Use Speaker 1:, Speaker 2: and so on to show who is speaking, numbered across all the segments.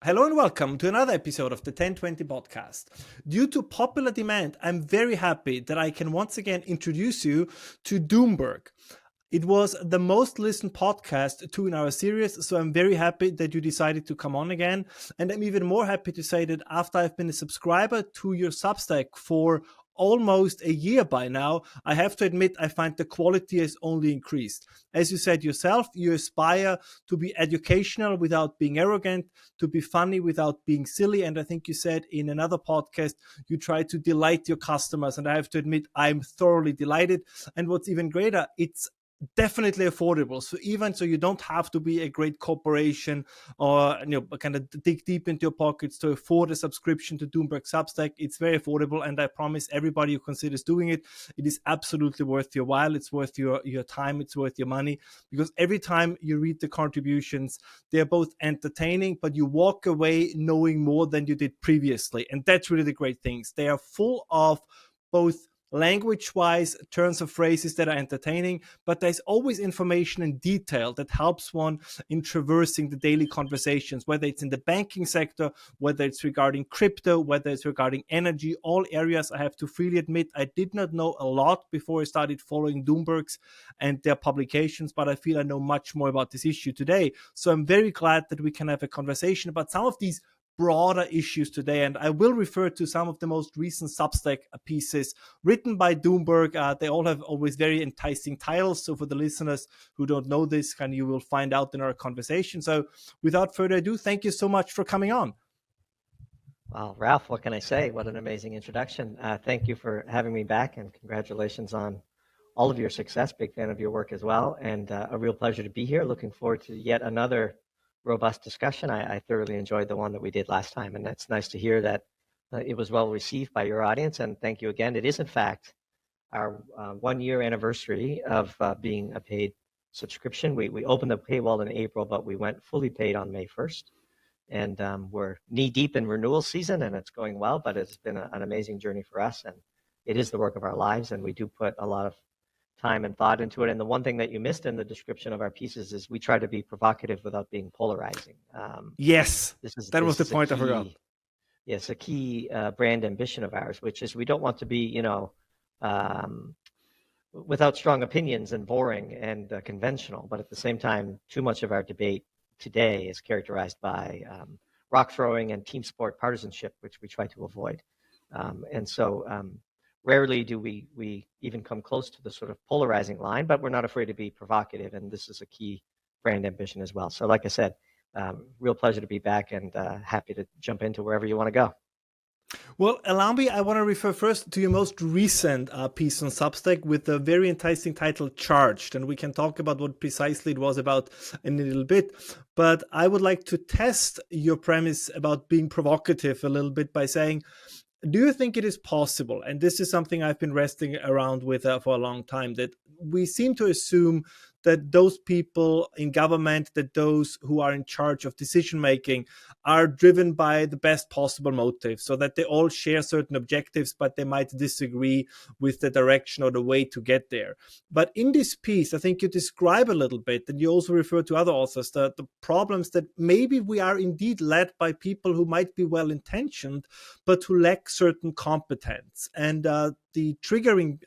Speaker 1: Hello and welcome to another episode of the 1020 podcast. Due to popular demand, I'm very happy that I can once again introduce you to Doomberg. It was the most listened podcast in our series, so I'm very happy that you decided to come on again. And I'm even more happy to say that after I've been a subscriber to your Substack for almost a year by now, I have to admit I find the quality has only increased. As you said yourself, you aspire to be educational without being arrogant, to be funny without being silly. And I think you said in another podcast, you try to delight your customers. And I have to admit, I'm thoroughly delighted. And what's even greater, it's definitely affordable. So even so, you don't have to be a great corporation or kind of dig deep into your pockets to afford a subscription to Doomberg Substack. It's very affordable, and I promise everybody who considers doing it, it is absolutely worth your while. It's worth your time. It's worth your money, because every time you read the contributions, they're both entertaining, but you walk away knowing more than you did previously, and that's really the great things. They are full of both language-wise turns of phrases that are entertaining, but there's always information and detail that helps one in traversing the daily conversations, whether it's in the banking sector, whether it's regarding crypto, whether it's regarding energy, all areas. I have to freely admit I did not know a lot before I started following Doomberg's and their publications, but I feel I know much more about this issue today. So I'm very glad that we can have a conversation about some of these broader issues today, and I will refer to some of the most recent Substack pieces written by Doomberg. They all have always very enticing titles, so for the listeners who don't know this, you will find out in our conversation. So without further ado, thank you so much for coming on.
Speaker 2: Wow, Ralph, what can I say? What an amazing introduction. Thank you for having me back, and congratulations on all of your success. Big fan of your work as well, and a real pleasure to be here. Looking forward to yet another robust discussion. I thoroughly enjoyed the one that we did last time, and it's nice to hear that it was well received by your audience, and thank you again. It is, in fact, our 1 year anniversary of being a paid subscription. We opened the paywall in April, but we went fully paid on May 1st, and we're knee-deep in renewal season, and it's going well, but it's been an amazing journey for us, and it is the work of our lives, and we do put a lot of time and thought into it. And the one thing that you missed in the description of our pieces is we try to be provocative without being polarizing.
Speaker 1: Yes, that was the point I forgot.
Speaker 2: Yes, a key brand ambition of ours, which is we don't want to be, without strong opinions and boring and conventional, but at the same time, too much of our debate today is characterized by rock throwing and team sport partisanship, which we try to avoid. And so rarely do we even come close to the sort of polarizing line, but we're not afraid to be provocative, and this is a key brand ambition as well. So like I said, real pleasure to be back, and happy to jump into wherever you want to go.
Speaker 1: Well, allow me, I want to refer first to your most recent piece on Substack with a very enticing title, Charged, and we can talk about what precisely it was about in a little bit. But I would like to test your premise about being provocative a little bit by saying, do you think it is possible, and this is something I've been wrestling around with for a long time, that we seem to assume that those people in government, that those who are in charge of decision making are driven by the best possible motive, so that they all share certain objectives, but they might disagree with the direction or the way to get there. But in this piece, I think you describe a little bit, and you also refer to other authors, the problems that maybe we are indeed led by people who might be well-intentioned, but who lack certain competence. And the triggering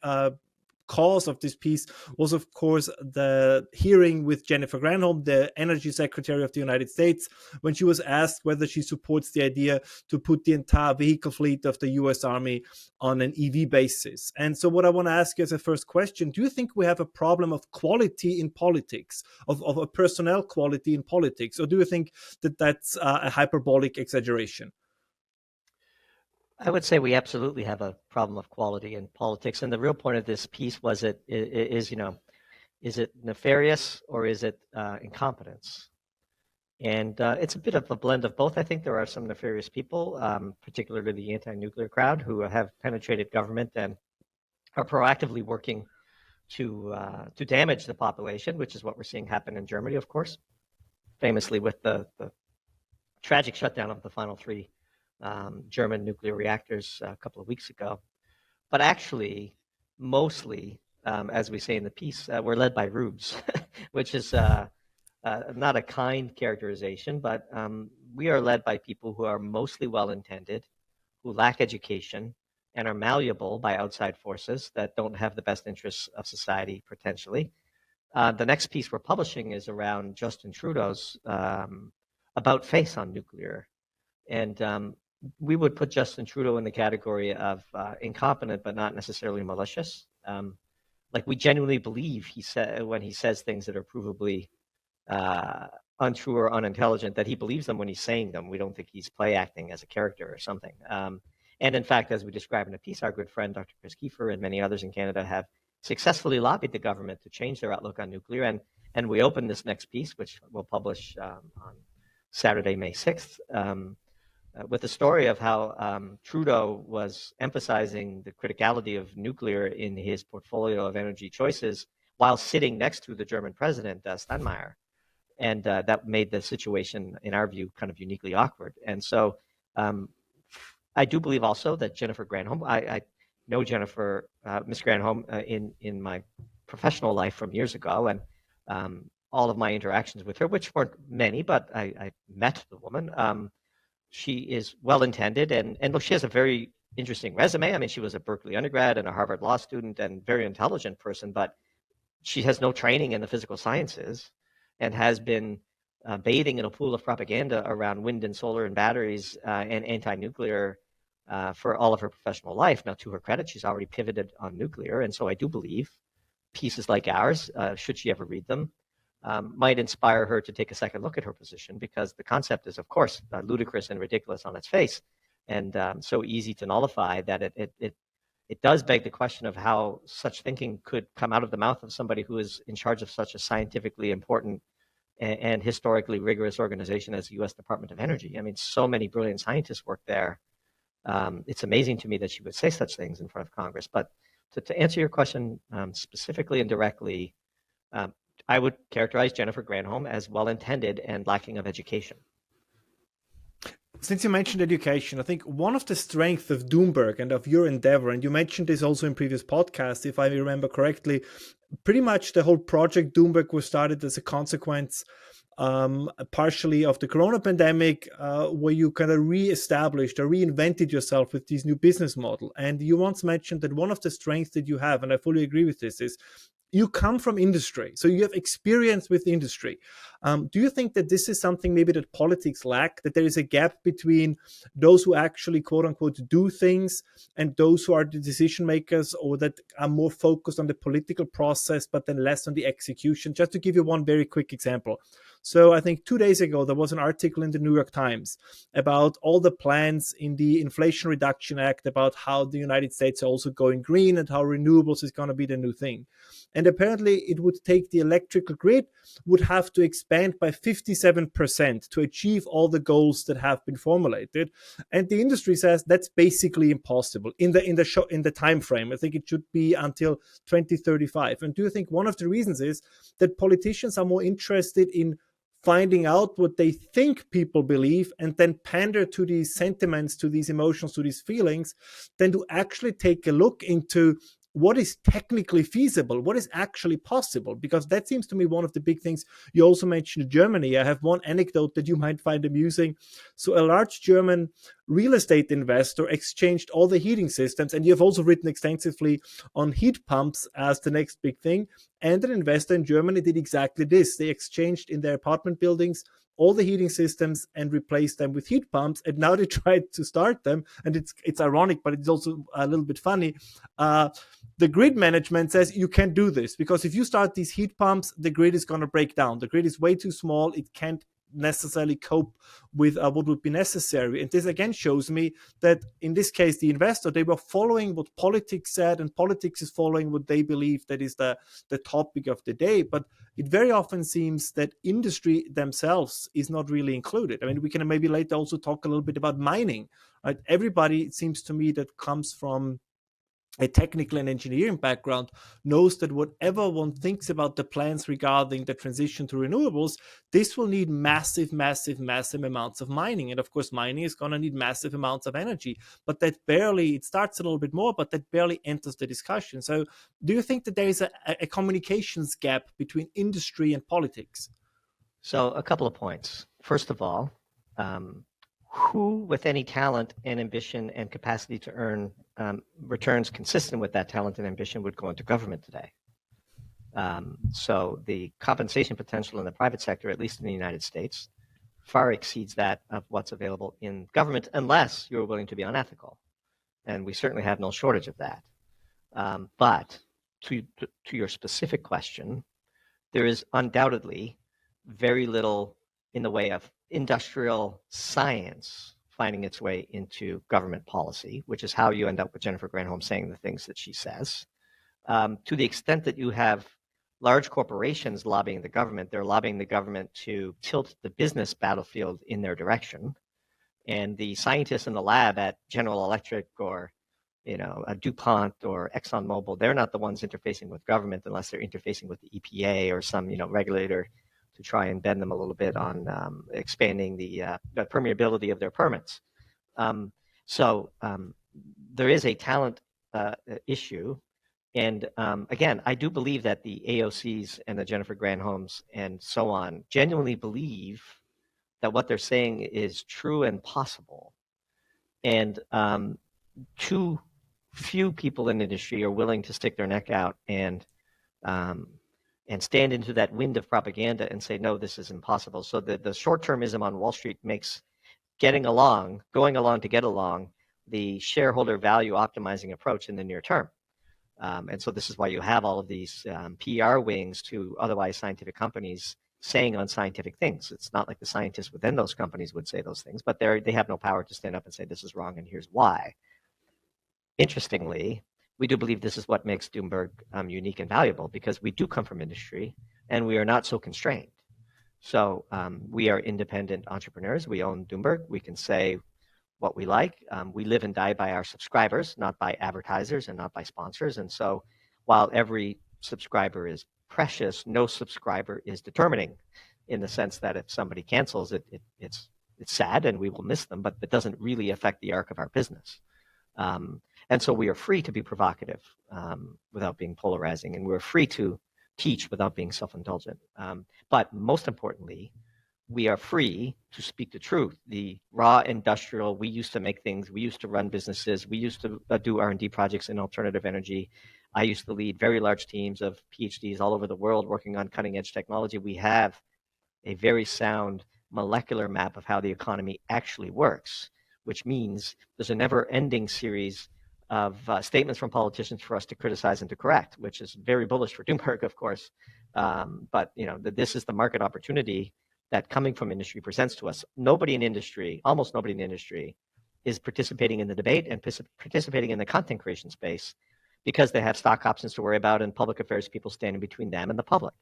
Speaker 1: cause of this piece was, of course, the hearing with Jennifer Granholm, the Energy Secretary of the United States, when she was asked whether she supports the idea to put the entire vehicle fleet of the US Army on an EV basis. And so what I want to ask you as a first question, do you think we have a problem of quality in politics, of a personnel quality in politics, or do you think that that's a hyperbolic exaggeration?
Speaker 2: I would say we absolutely have a problem of quality in politics, and the real point of this piece was is it nefarious or is it incompetence? And it's a bit of a blend of both. I think there are some nefarious people, particularly the anti-nuclear crowd, who have penetrated government and are proactively working to damage the population, which is what we're seeing happen in Germany, of course, famously with the tragic shutdown of the final three German nuclear reactors a couple of weeks ago. But actually, mostly, as we say in the piece, we're led by rubes, which is not a kind characterization, but we are led by people who are mostly well-intended, who lack education, and are malleable by outside forces that don't have the best interests of society potentially. The next piece we're publishing is around Justin Trudeau's about face on nuclear. And we would put Justin Trudeau in the category of incompetent, but not necessarily malicious. Like we genuinely believe when he says things that are provably untrue or unintelligent, that he believes them when he's saying them. We don't think he's play acting as a character or something. And in fact, as we describe in the piece, our good friend Dr. Chris Kiefer and many others in Canada have successfully lobbied the government to change their outlook on nuclear. And we open this next piece, which we'll publish on Saturday, May 6th, with the story of how Trudeau was emphasizing the criticality of nuclear in his portfolio of energy choices while sitting next to the German president, Steinmeier. And that made the situation, in our view, kind of uniquely awkward. And so I do believe also that Jennifer Granholm, I know Jennifer, Miss Granholm, in my professional life from years ago, and all of my interactions with her, which weren't many, but I met the woman. She is well-intended, and look, she has a very interesting resume. I mean, she was a Berkeley undergrad and a Harvard law student and very intelligent person, but she has no training in the physical sciences and has been bathing in a pool of propaganda around wind and solar and batteries and anti-nuclear for all of her professional life. Now, to her credit, she's already pivoted on nuclear, and so I do believe pieces like ours, should she ever read them, might inspire her to take a second look at her position, because the concept is, of course, ludicrous and ridiculous on its face, and so easy to nullify that it does beg the question of how such thinking could come out of the mouth of somebody who is in charge of such a scientifically important and historically rigorous organization as the U.S. Department of Energy. I mean, so many brilliant scientists work there. It's amazing to me that she would say such things in front of Congress. But to answer your question specifically and directly, I would characterize Jennifer Granholm as well-intended and lacking of education.
Speaker 1: Since you mentioned education, I think one of the strengths of Doomberg and of your endeavor, and you mentioned this also in previous podcasts, if I remember correctly, pretty much the whole project Doomberg was started as a consequence partially of the corona pandemic, where you kind of re-established or reinvented yourself with this new business model. And you once mentioned that one of the strengths that you have, and I fully agree with this, is you come from industry, so you have experience with industry. Do you think that this is something maybe that politics lack, that there is a gap between those who actually, quote unquote, do things and those who are the decision makers, or that are more focused on the political process, but then less on the execution? Just to give you one very quick example. So I think 2 days ago, there was an article in the New York Times about all the plans in the Inflation Reduction Act, about how the United States are also going green and how renewables is going to be the new thing. And apparently it would take the electrical grid would have to expand by 57% to achieve all the goals that have been formulated. And the industry says that's basically impossible in the time frame. I think it should be until 2035. And do you think one of the reasons is that politicians are more interested in finding out what they think people believe and then pander to these sentiments, to these emotions, to these feelings, than to actually take a look into what is technically feasible, what is actually possible? Because that seems to me one of the big things. You also mentioned Germany. I have one anecdote that you might find amusing. So a large German real estate investor exchanged all the heating systems, and you have also written extensively on heat pumps as the next big thing. And an investor in Germany did exactly this. They exchanged in their apartment buildings all the heating systems and replaced them with heat pumps. And now they tried to start them. And it's ironic, but it's also a little bit funny. The grid management says you can't do this, because if you start these heat pumps, the grid is going to break down. The grid is way too small. It can't necessarily cope with what would be necessary. And this again shows me that in this case, the investor, they were following what politics said, and politics is following what they believe that is the topic of the day. But it very often seems that industry themselves is not really included. I mean, we can maybe later also talk a little bit about mining, right? Everybody, it seems to me, that comes from a technical and engineering background knows that whatever one thinks about the plans regarding the transition to renewables, this will need massive amounts of mining. And of course, mining is going to need massive amounts of energy, but that barely, it starts a little bit more, but that barely enters the discussion. So do you think that there is a communications gap between industry and politics?
Speaker 2: So a couple of points. First of all, who with any talent and ambition and capacity to earn returns consistent with that talent and ambition would go into government today. So the compensation potential in the private sector, at least in the United States, far exceeds that of what's available in government, unless you're willing to be unethical. And we certainly have no shortage of that. But to your specific question, there is undoubtedly very little in the way of industrial science finding its way into government policy, which is how you end up with Jennifer Granholm saying the things that she says. To the extent that you have large corporations lobbying the government, they're lobbying the government to tilt the business battlefield in their direction. And the scientists in the lab at General Electric or DuPont or ExxonMobil, they're not the ones interfacing with government unless they're interfacing with the EPA or some regulator to try and bend them a little bit on expanding the permeability of their permits. So there is a talent issue. And again, I do believe that the AOCs and the Jennifer Granholms and so on genuinely believe that what they're saying is true and possible. And too few people in the industry are willing to stick their neck out and stand into that wind of propaganda and say, no, this is impossible. So the short-termism on Wall Street makes going along to get along, the shareholder value optimizing approach in the near term. And so this is why you have all of these PR wings to otherwise scientific companies saying unscientific things. It's not like the scientists within those companies would say those things, but they have no power to stand up and say this is wrong and here's why. Interestingly, we do believe this is what makes Doomberg unique and valuable, because we do come from industry and we are not so constrained. So we are independent entrepreneurs. We own Doomberg. We can say what we like. We live and die by our subscribers, not by advertisers and not by sponsors. And so while every subscriber is precious, no subscriber is determining, in the sense that if somebody cancels it, it's sad and we will miss them, but it doesn't really affect the arc of our business. And so we are free to be provocative without being polarizing, and we're free to teach without being self-indulgent. But most importantly, we are free to speak the truth. The raw industrial, we used to make things, we used to run businesses, we used to do R&D projects in alternative energy. I used to lead very large teams of PhDs all over the world working on cutting edge technology. We have a very sound molecular map of how the economy actually works, which means there's a never-ending series of statements from politicians for us to criticize and to correct, which is very bullish for Doomberg, of course. But this is the market opportunity that coming from industry presents to us. Nobody in industry, almost nobody in industry, is participating in the debate and participating in the content creation space because they have stock options to worry about and public affairs people standing between them and the public.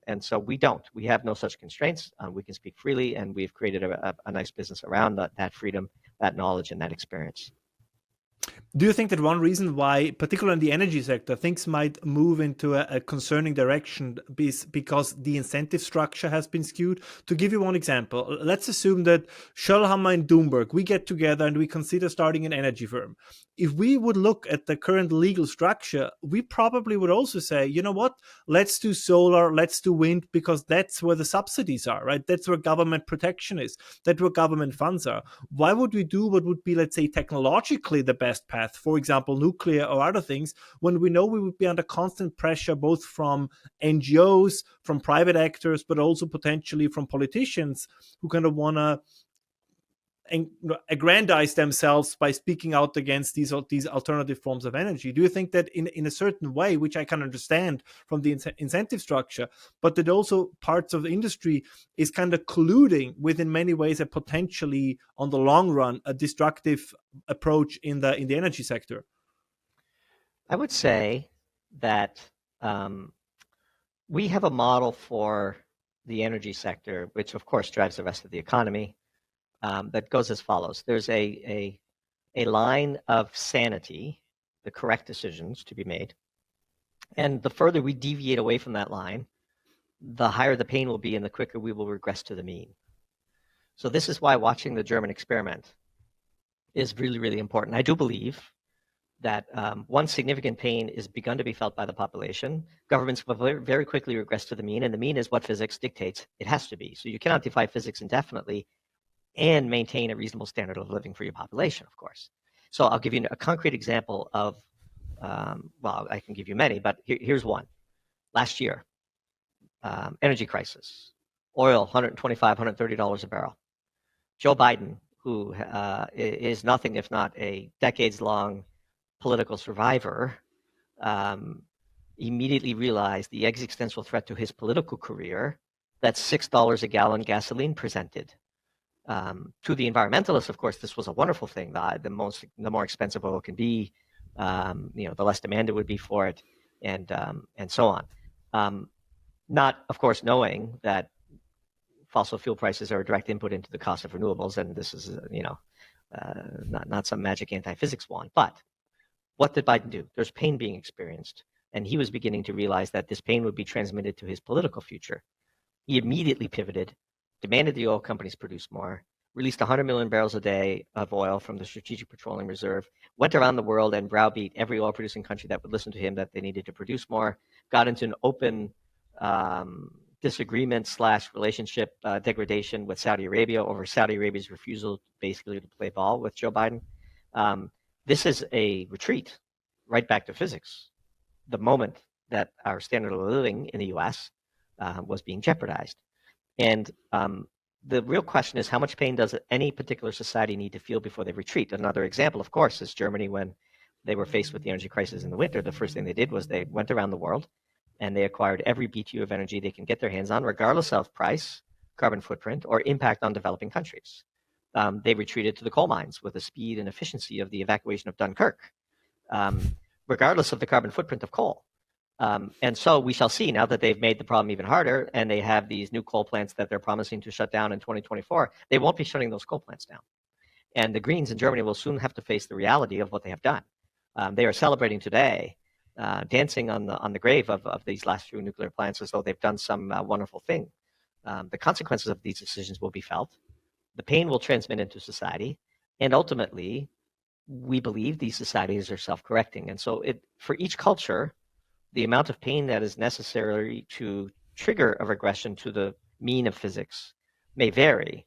Speaker 2: And so we don't. We have no such constraints. We can speak freely, and we've created a nice business around that freedom, that knowledge, and that experience.
Speaker 1: Do you think that one reason why, particularly in the energy sector, things might move into a concerning direction is because the incentive structure has been skewed? To give you one example, let's assume that Schellhammer and Doomberg, we get together and we consider starting an energy firm. If we would look at the current legal structure, we probably would also say, you know what, let's do solar, let's do wind, because that's where the subsidies are, right? That's where government protection is, that's where government funds are. Why would we do what would be, let's say, technologically the best path, for example, nuclear or other things, when we know we would be under constant pressure, both from NGOs, from private actors, but also potentially from politicians who kind of want to aggrandize themselves by speaking out against these alternative forms of energy? Do you think that in a certain way, which I can understand from the incentive structure, but that also parts of the industry is kind of colluding with, in many ways, a potentially, on the long run, a destructive approach in the energy sector?
Speaker 2: I would say that we have a model for the energy sector, which of course drives the rest of the economy, that goes as follows. There's a line of sanity, the correct decisions to be made. And the further we deviate away from that line, the higher the pain will be and the quicker we will regress to the mean. So this is why watching the German experiment is really, really important. I do believe that once significant pain is begun to be felt by the population, governments will very, very quickly regress to the mean, and the mean is what physics dictates it has to be. So you cannot defy physics indefinitely and maintain a reasonable standard of living for your population, of course. So I'll give you a concrete example of, well, I can give you many, but here's one. Last year, energy crisis, oil, $125, $130 a barrel. Joe Biden, who is nothing if not a decades-long political survivor, immediately realized the existential threat to his political career that $6 a gallon gasoline presented. To the environmentalists, of course, this was a wonderful thing. The more expensive oil can be, the less demand it would be for it, and so on. Not, of course, knowing that fossil fuel prices are a direct input into the cost of renewables, and this is, not some magic anti-physics wand. But what did Biden do? There's pain being experienced, and he was beginning to realize that this pain would be transmitted to his political future. He immediately pivoted, demanded the oil companies produce more, released 100 million barrels a day of oil from the Strategic Petroleum Reserve, went around the world and browbeat every oil-producing country that would listen to him that they needed to produce more, got into an open disagreement / relationship degradation with Saudi Arabia over Saudi Arabia's refusal basically to play ball with Joe Biden. This is a retreat right back to physics. The moment that our standard of living in the US was being jeopardized. And the real question is, how much pain does any particular society need to feel before they retreat? Another example, of course, is Germany. When they were faced with the energy crisis in the winter, the first thing they did was they went around the world and they acquired every BTU of energy they can get their hands on, regardless of price, carbon footprint, or impact on developing countries. They retreated to the coal mines with the speed and efficiency of the evacuation of Dunkirk, regardless of the carbon footprint of coal. And so we shall see, now that they've made the problem even harder and they have these new coal plants that they're promising to shut down in 2024, they won't be shutting those coal plants down. And the Greens in Germany will soon have to face the reality of what they have done. They are celebrating today, dancing on the grave of these last few nuclear plants as though they've done some wonderful thing. The consequences of these decisions will be felt. The pain will transmit into society. And ultimately, we believe these societies are self-correcting. And so for each culture, the amount of pain that is necessary to trigger a regression to the mean of physics may vary,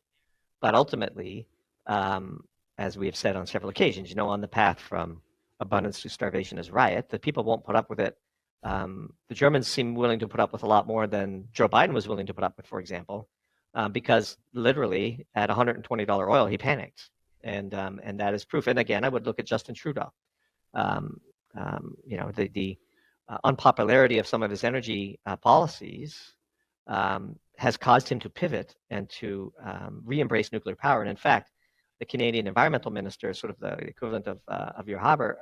Speaker 2: but ultimately, as we have said on several occasions, on the path from abundance to starvation is riot, that people won't put up with it. The Germans seem willing to put up with a lot more than Joe Biden was willing to put up with, for example, because literally at $120 oil, he panicked. And that is proof. And again, I would look at Justin Trudeau. The unpopularity of some of his energy policies has caused him to pivot and to re-embrace nuclear power. And in fact, the Canadian environmental minister, sort of the equivalent of your Haber,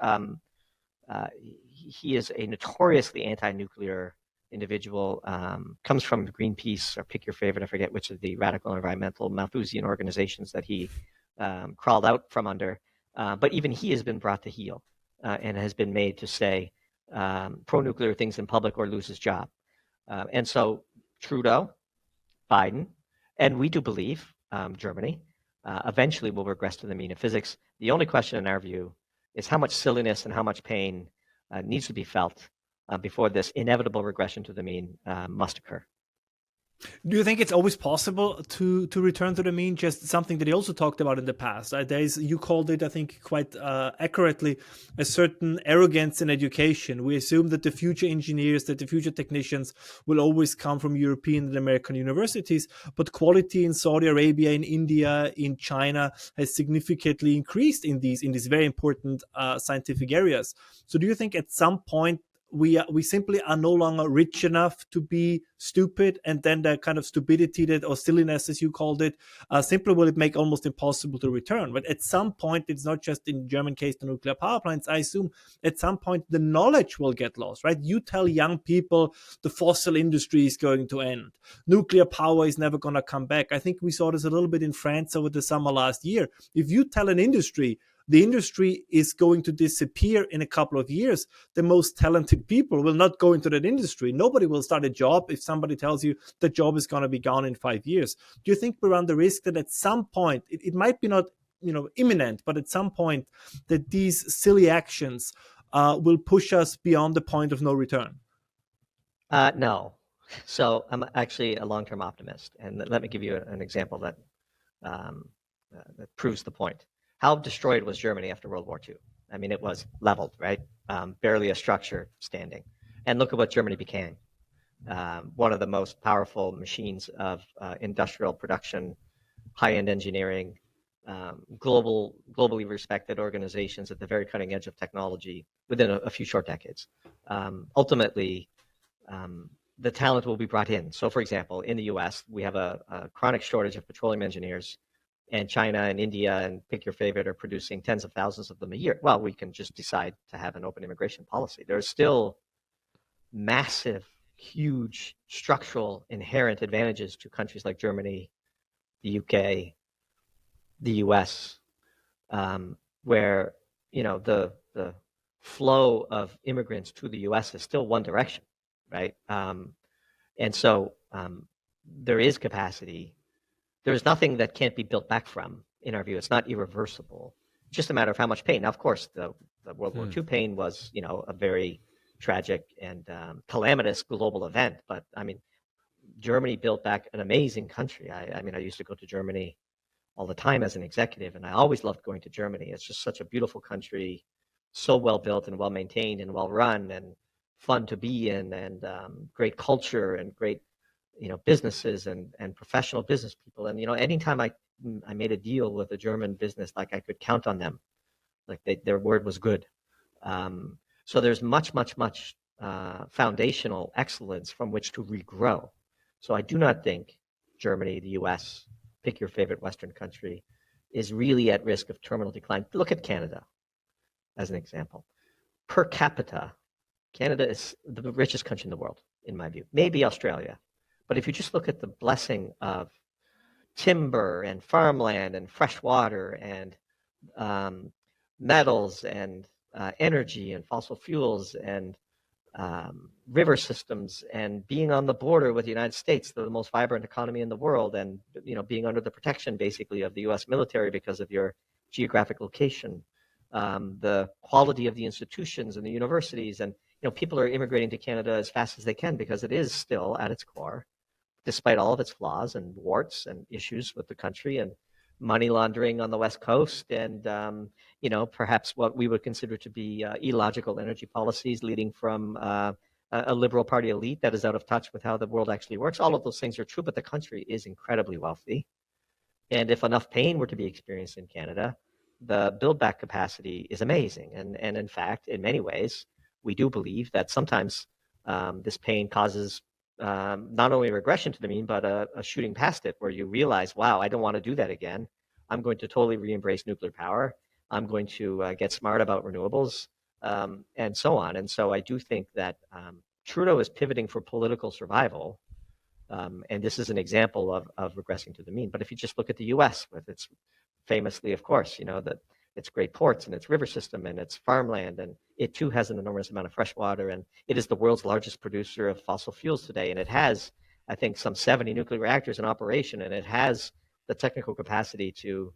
Speaker 2: he is a notoriously anti-nuclear individual, comes from Greenpeace, or pick your favorite, I forget which of the radical environmental Malthusian organizations that he crawled out from under. But even he has been brought to heel and has been made to say pro-nuclear things in public or lose his job. And so Trudeau, Biden, and we do believe Germany eventually will regress to the mean of physics. The only question in our view is how much silliness and how much pain needs to be felt before this inevitable regression to the mean must occur.
Speaker 1: Do you think it's always possible to return to the mean? Just something that he also talked about in the past. You called it, I think, quite accurately, a certain arrogance in education. We assume that the future engineers, that the future technicians will always come from European and American universities, but quality in Saudi Arabia, in India, in China has significantly increased in these very important scientific areas. So do you think at some point we simply are no longer rich enough to be stupid, and then the kind of stupidity or silliness, as you called it, simply will it make almost impossible to return? But at some point, it's not just in German case the nuclear power plants. I assume at some point the knowledge will get lost, right? You tell young people the fossil industry is going to end, nuclear power is never going to come back. I think we saw this a little bit in France over the summer last year. If you tell an industry the industry is going to disappear in a couple of years, the most talented people will not go into that industry. Nobody will start a job if somebody tells you the job is going to be gone in 5 years. Do you think we run the risk that at some point, it might be not imminent, but at some point that these silly actions will push us beyond the point of no return?
Speaker 2: No. So I'm actually a long-term optimist. And let me give you an example that that proves the point. How destroyed was Germany after World War II? I mean, it was leveled, right? Barely a structure standing. And look at what Germany became. One of the most powerful machines of industrial production, high-end engineering, globally respected organizations at the very cutting edge of technology within a few short decades. Ultimately, the talent will be brought in. So, for example, in the US, we have a chronic shortage of petroleum engineers, and China and India and pick your favorite are producing tens of thousands of them a year. Well, we can just decide to have an open immigration policy. There's still massive, huge structural inherent advantages to countries like Germany, the UK, the US, where the flow of immigrants to the US is still one direction, right? And so there is capacity. There's nothing that can't be built back from, in our view. It's not irreversible. It's just a matter of how much pain. Now, of course, the World War II pain was, a very tragic and calamitous global event. But I mean, Germany built back an amazing country. I mean, I used to go to Germany all the time as an executive, and I always loved going to Germany. It's just such a beautiful country, so well built and well maintained and well run and fun to be in, and great culture and great businesses and professional business people. And anytime I made a deal with a German business, like I could count on them, like their word was good. So there's much foundational excellence from which to regrow. So I do not think Germany, the US, pick your favorite Western country, is really at risk of terminal decline. Look at Canada as an example. Per capita, Canada is the richest country in the world, in my view. Maybe Australia. But if you just look at the blessing of timber and farmland and fresh water and metals and energy and fossil fuels and river systems and being on the border with the United States, the most vibrant economy in the world, and being under the protection basically of the U.S. military because of your geographic location, the quality of the institutions and the universities, and people are immigrating to Canada as fast as they can because it is still at its core, despite all of its flaws and warts and issues with the country and money laundering on the West Coast, and perhaps what we would consider to be illogical energy policies leading from a liberal party elite that is out of touch with how the world actually works. All of those things are true, but the country is incredibly wealthy. And if enough pain were to be experienced in Canada, the build back capacity is amazing. And in fact, in many ways, we do believe that sometimes this pain causes not only regression to the mean, but a shooting past it, where you realize, wow, I don't want to do that again. I'm going to totally re-embrace nuclear power. I'm going to get smart about renewables, and so on. And so I do think that Trudeau is pivoting for political survival, and this is an example of regressing to the mean. But if you just look at the U.S. with its famously, of course, that its great ports and its river system and its farmland, and it too has an enormous amount of fresh water, and it is the world's largest producer of fossil fuels today, and it has, I think, some 70 nuclear reactors in operation, and it has the technical capacity to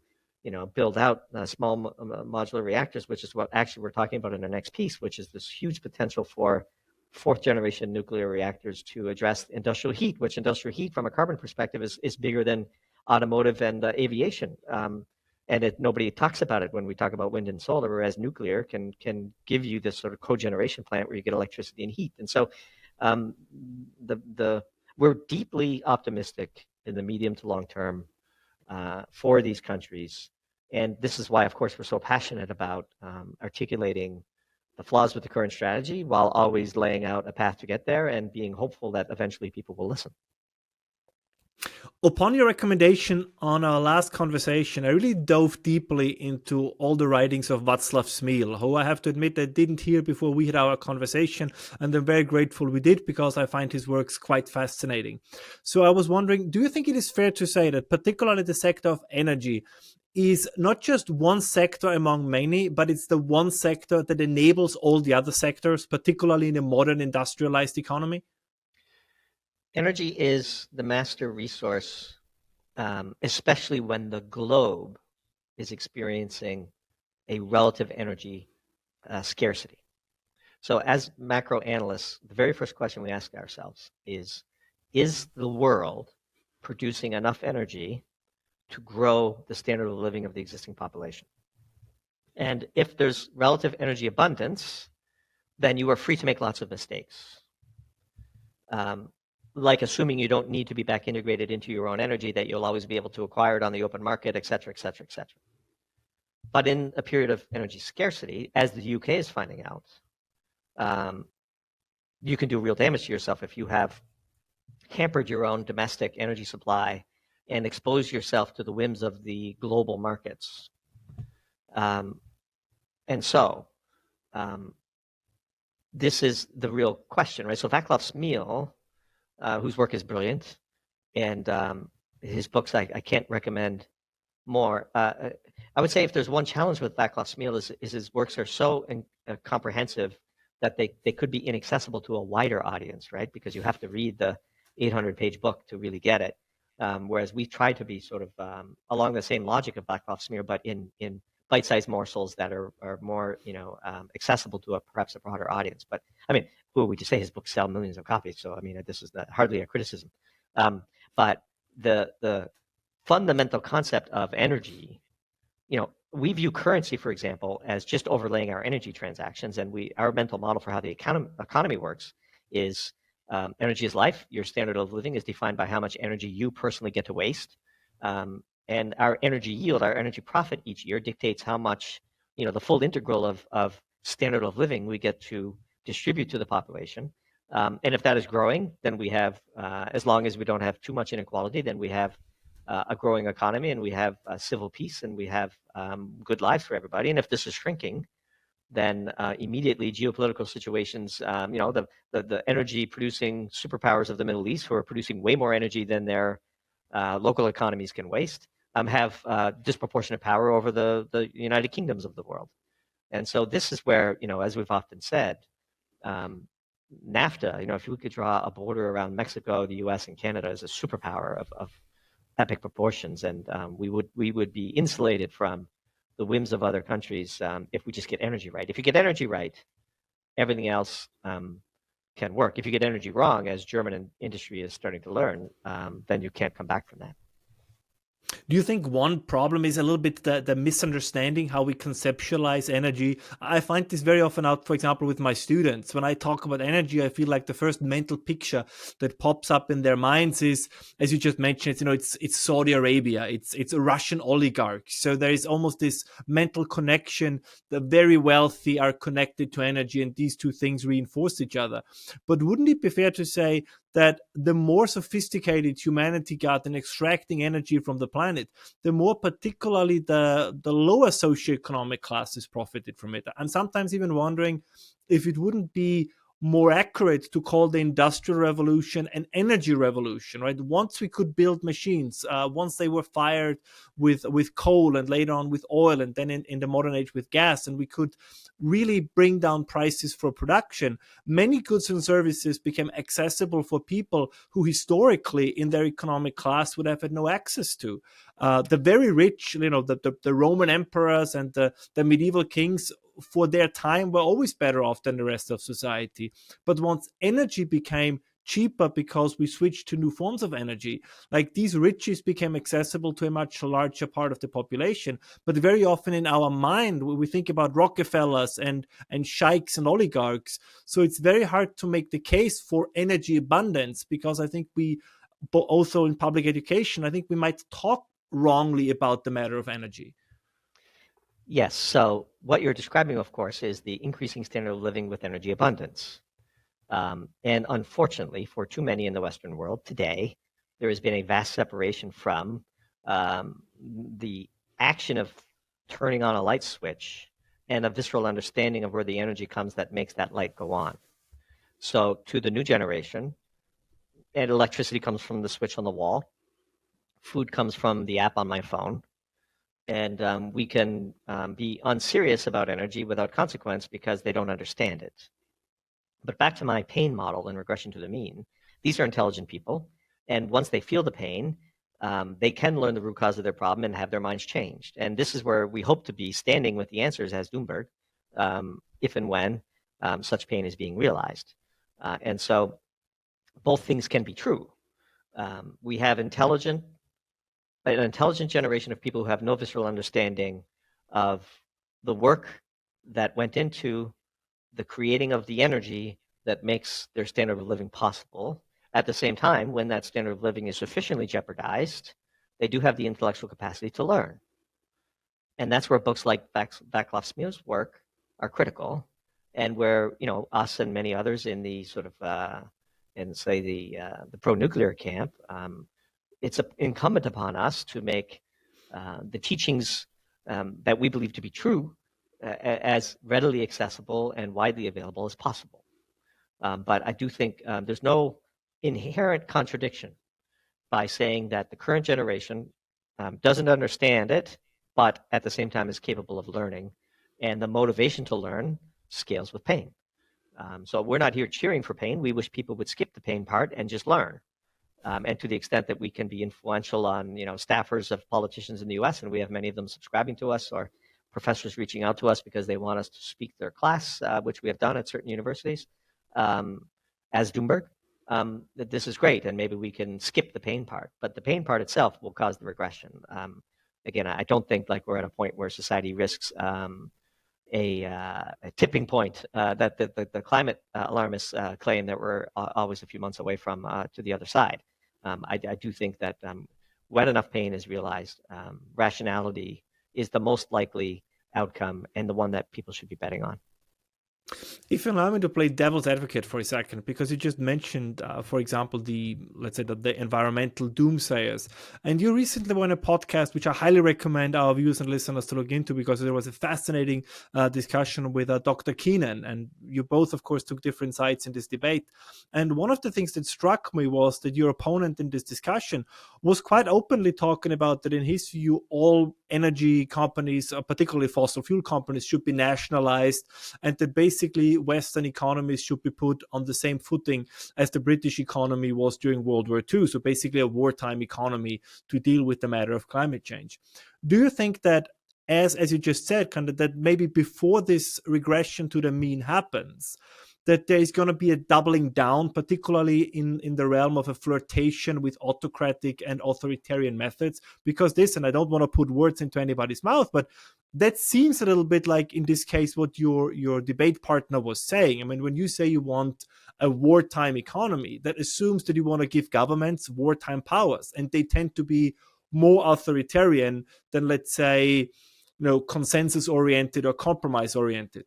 Speaker 2: build out small modular reactors, which is what actually we're talking about in our next piece, which is this huge potential for fourth generation nuclear reactors to address industrial heat, which industrial heat from a carbon perspective is bigger than automotive and aviation. And nobody talks about it when we talk about wind and solar, whereas nuclear can give you this sort of cogeneration plant where you get electricity and heat. And so we're deeply optimistic in the medium to long term for these countries. And this is why, of course, we're so passionate about articulating the flaws with the current strategy while always laying out a path to get there and being hopeful that eventually people will listen.
Speaker 1: Upon your recommendation on our last conversation, I really dove deeply into all the writings of Václav Smil, who I have to admit I didn't hear before we had our conversation, and I'm very grateful we did because I find his works quite fascinating. So I was wondering, do you think it is fair to say that particularly the sector of energy is not just one sector among many, but it's the one sector that enables all the other sectors, particularly in a modern industrialized economy?
Speaker 2: Energy is the master resource, especially when the globe is experiencing a relative energy scarcity. So as macro analysts, the very first question we ask ourselves is the world producing enough energy to grow the standard of living of the existing population. And if there's relative energy abundance, then you are free to make lots of mistakes. Like assuming you don't need to be back integrated into your own energy, that you'll always be able to acquire it on the open market, et cetera, et cetera, et cetera. But in a period of energy scarcity, as the UK is finding out, you can do real damage to yourself if you have hampered your own domestic energy supply and exposed yourself to the whims of the global markets. And so this is the real question, right? So Václav Smil, whose work is brilliant, and his books I can't recommend more. I would say if there's one challenge with Václav Smil is his works are so comprehensive that they could be inaccessible to a wider audience, right? Because you have to read the 800-page book to really get it. Whereas we try to be sort of along the same logic of Václav Smil, but in bite-sized morsels that are more, accessible to perhaps a broader audience. But I mean, who are we to say his books sell millions of copies? So I mean, this is hardly a criticism. But the fundamental concept of energy, we view currency, for example, as just overlaying our energy transactions, and our mental model for how the economy works is energy is life. Your standard of living is defined by how much energy you personally get to waste. And our energy yield, our energy profit each year dictates how much, the full integral of standard of living we get to distribute to the population. And if that is growing, then we have, as long as we don't have too much inequality, then we have a growing economy, and we have civil peace, and we have good lives for everybody. And if this is shrinking, then immediately geopolitical situations, the energy producing superpowers of the Middle East, who are producing way more energy than their local economies can waste, have disproportionate power over the United Kingdoms of the world. And so this is where, as we've often said, NAFTA, if we could draw a border around Mexico, the US, and Canada as a superpower of epic proportions, and we would be insulated from the whims of other countries if we just get energy right. If you get energy right, everything else can work. If you get energy wrong, as German industry is starting to learn, then you can't come back from that.
Speaker 1: Do you think one problem is a little bit the misunderstanding how we conceptualize energy? I find this very often out, for example, with my students. When I talk about energy, I feel like the first mental picture that pops up in their minds is, as you just mentioned, it's Saudi Arabia, it's a Russian oligarch. So there is almost this mental connection. The very wealthy are connected to energy, and these two things reinforce each other. But wouldn't it be fair to say that the more sophisticated humanity got in extracting energy from the planet, the more particularly the lower socioeconomic classes profited from it? I'm sometimes even wondering if it wouldn't be more accurate to call the industrial revolution an energy revolution, right? Once we could build machines, once they were fired with coal and later on with oil, and then in the modern age with gas, and we could really bring down prices for production, many goods and services became accessible for people who historically in their economic class would have had no access to. The very rich, the Roman emperors and the medieval kings for their time were always better off than the rest of society. But once energy became cheaper because we switched to new forms of energy, like these riches became accessible to a much larger part of the population. But very often in our mind, we think about Rockefellers and sheiks and oligarchs. So it's very hard to make the case for energy abundance, because I think but also in public education, I think we might talk wrongly about the matter of energy.
Speaker 2: Yes. So what you're describing, of course, is the increasing standard of living with energy abundance. And unfortunately, for too many in the Western world today, there has been a vast separation from the action of turning on a light switch and a visceral understanding of where the energy comes that makes that light go on. So to the new generation, and electricity comes from the switch on the wall, food comes from the app on my phone, and we can be unserious about energy without consequence because they don't understand it. But back to my pain model and regression to the mean, these are intelligent people, and once they feel the pain, they can learn the root cause of their problem and have their minds changed. And this is where we hope to be standing with the answers as Doomberg, if and when such pain is being realized. And so both things can be true. We have intelligent an intelligent generation of people who have no visceral understanding of the work that went into the creating of the energy that makes their standard of living possible. At the same time, when that standard of living is sufficiently jeopardized, they do have the intellectual capacity to learn. And that's where books like Vaclav Smil's work are critical, and where us and many others in the sort of in say the pro-nuclear camp, it's incumbent upon us to make the teachings that we believe to be true as readily accessible and widely available as possible. But I do think there's no inherent contradiction by saying that the current generation doesn't understand it, but at the same time is capable of learning, and the motivation to learn scales with pain. So we're not here cheering for pain. We wish people would skip the pain part and just learn. And to the extent that we can be influential on, staffers of politicians in the U.S., and we have many of them subscribing to us, or professors reaching out to us because they want us to speak their class, which we have done at certain universities, as Doomberg, that this is great, and maybe we can skip the pain part. But the pain part itself will cause the regression. Again, I don't think like we're at a point where society risks a tipping point that the climate alarmists claim that we're always a few months away from to the other side. I do think that when enough pain is realized, rationality is the most likely outcome and the one that people should be betting on.
Speaker 1: If you allow me to play devil's advocate for a second, because you just mentioned, for example, let's say the environmental doomsayers, and you recently were on a podcast, which I highly recommend our viewers and listeners to look into, because there was a fascinating discussion with Dr. Keenan, and you both, of course, took different sides in this debate. And one of the things that struck me was that your opponent in this discussion was quite openly talking about that in his view, all energy companies, particularly fossil fuel companies, should be nationalized, and that basically Western economies should be put on the same footing as the British economy was during World War II. So basically a wartime economy to deal with the matter of climate change. Do you think that, as you just said, kind of that maybe before this regression to the mean happens, that there is going to be a doubling down, particularly in the realm of a flirtation with autocratic and authoritarian methods? Because this, and I don't want to put words into anybody's mouth, but that seems a little bit like, in this case, what your debate partner was saying. I mean, when you say you want a wartime economy, that assumes that you want to give governments wartime powers, and they tend to be more authoritarian than, let's say, consensus-oriented or compromise-oriented.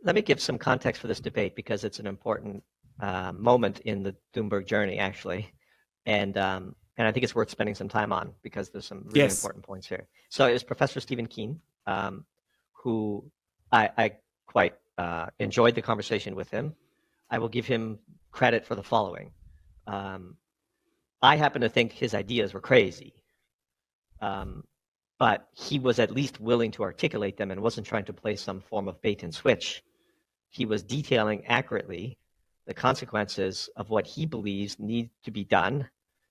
Speaker 2: Let me give some context for this debate, because it's an important moment in the Doomberg journey, actually. And I think it's worth spending some time on, because there's some really important points here. So it was Professor Stephen Keen, who I quite enjoyed the conversation with him. I will give him credit for the following. I happen to think his ideas were crazy, but he was at least willing to articulate them and wasn't trying to play some form of bait and switch. He was detailing accurately the consequences of what he believes need to be done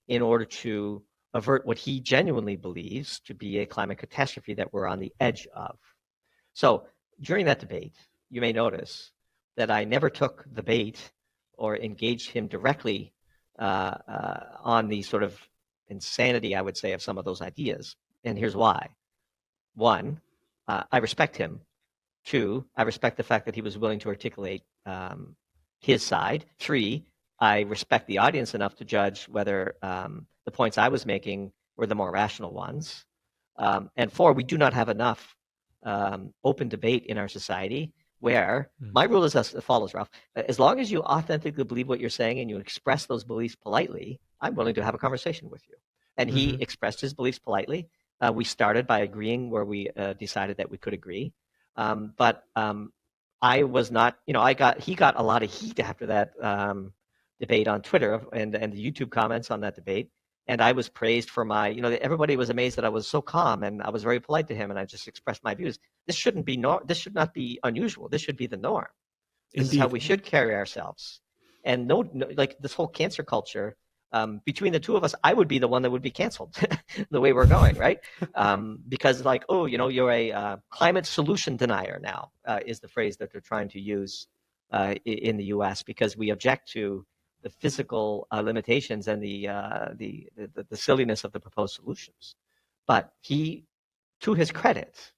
Speaker 2: in order to avert what he genuinely believes to be a climate catastrophe that we're on the edge of. So during that debate, you may notice that I never took the bait or engaged him directly on the sort of insanity, I would say, of some of those ideas. And here's why. One, I respect him. Two, I respect the fact that he was willing to articulate his side. Three, I respect the audience enough to judge whether the points I was making were the more rational ones. And four, we do not have enough open debate in our society where my rule is as follows, Ralph. As long as you authentically believe what you're saying and you express those beliefs politely, I'm willing to have a conversation with you. And he expressed his beliefs politely. We started by agreeing where we decided that we could agree. But I was not, he got a lot of heat after that debate on Twitter and the YouTube comments on that debate. And I was praised for my, everybody was amazed that I was so calm, and I was very polite to him, and I just expressed my views. This should not be unusual. This should be the norm. This is how we should carry ourselves. And like this whole cancer culture, between the two of us, I would be the one that would be canceled the way we're going, right? Because like, oh, you're a climate solution denier now, is the phrase that they're trying to use in the US, because we object to the physical limitations and the silliness of the proposed solutions. But he, to his credit,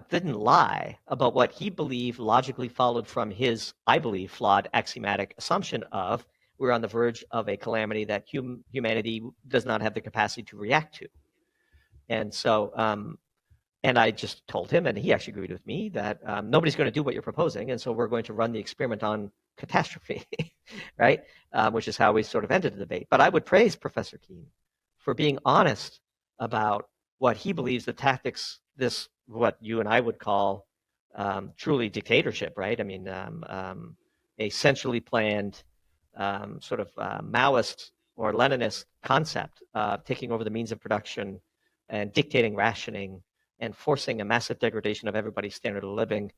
Speaker 2: didn't lie about what he believed logically followed from his, I believe, flawed axiomatic assumption of we're on the verge of a calamity that humanity does not have the capacity to react to. And so, and I just told him, and he actually agreed with me, that nobody's going to do what you're proposing, and so we're going to run the experiment on catastrophe, right? Which is how we sort of ended the debate. But I would praise Professor Keene for being honest about what he believes the tactics, this, what you and I would call truly dictatorship, right? I mean, a centrally planned sort of Maoist or Leninist concept of taking over the means of production and dictating rationing and forcing a massive degradation of everybody's standard of living.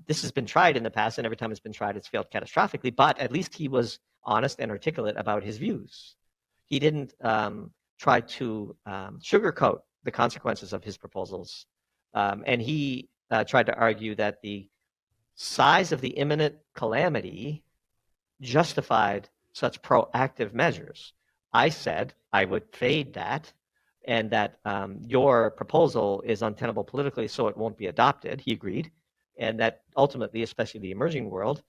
Speaker 2: This has been tried in the past, and every time it's been tried, it's failed catastrophically, but at least he was honest and articulate about his views. He didn't try to sugarcoat the consequences of his proposals. And he tried to argue that the size of the imminent calamity justified such proactive measures. I said I would fade that, and that your proposal is untenable politically, so it won't be adopted. He agreed, and that ultimately, especially the emerging world,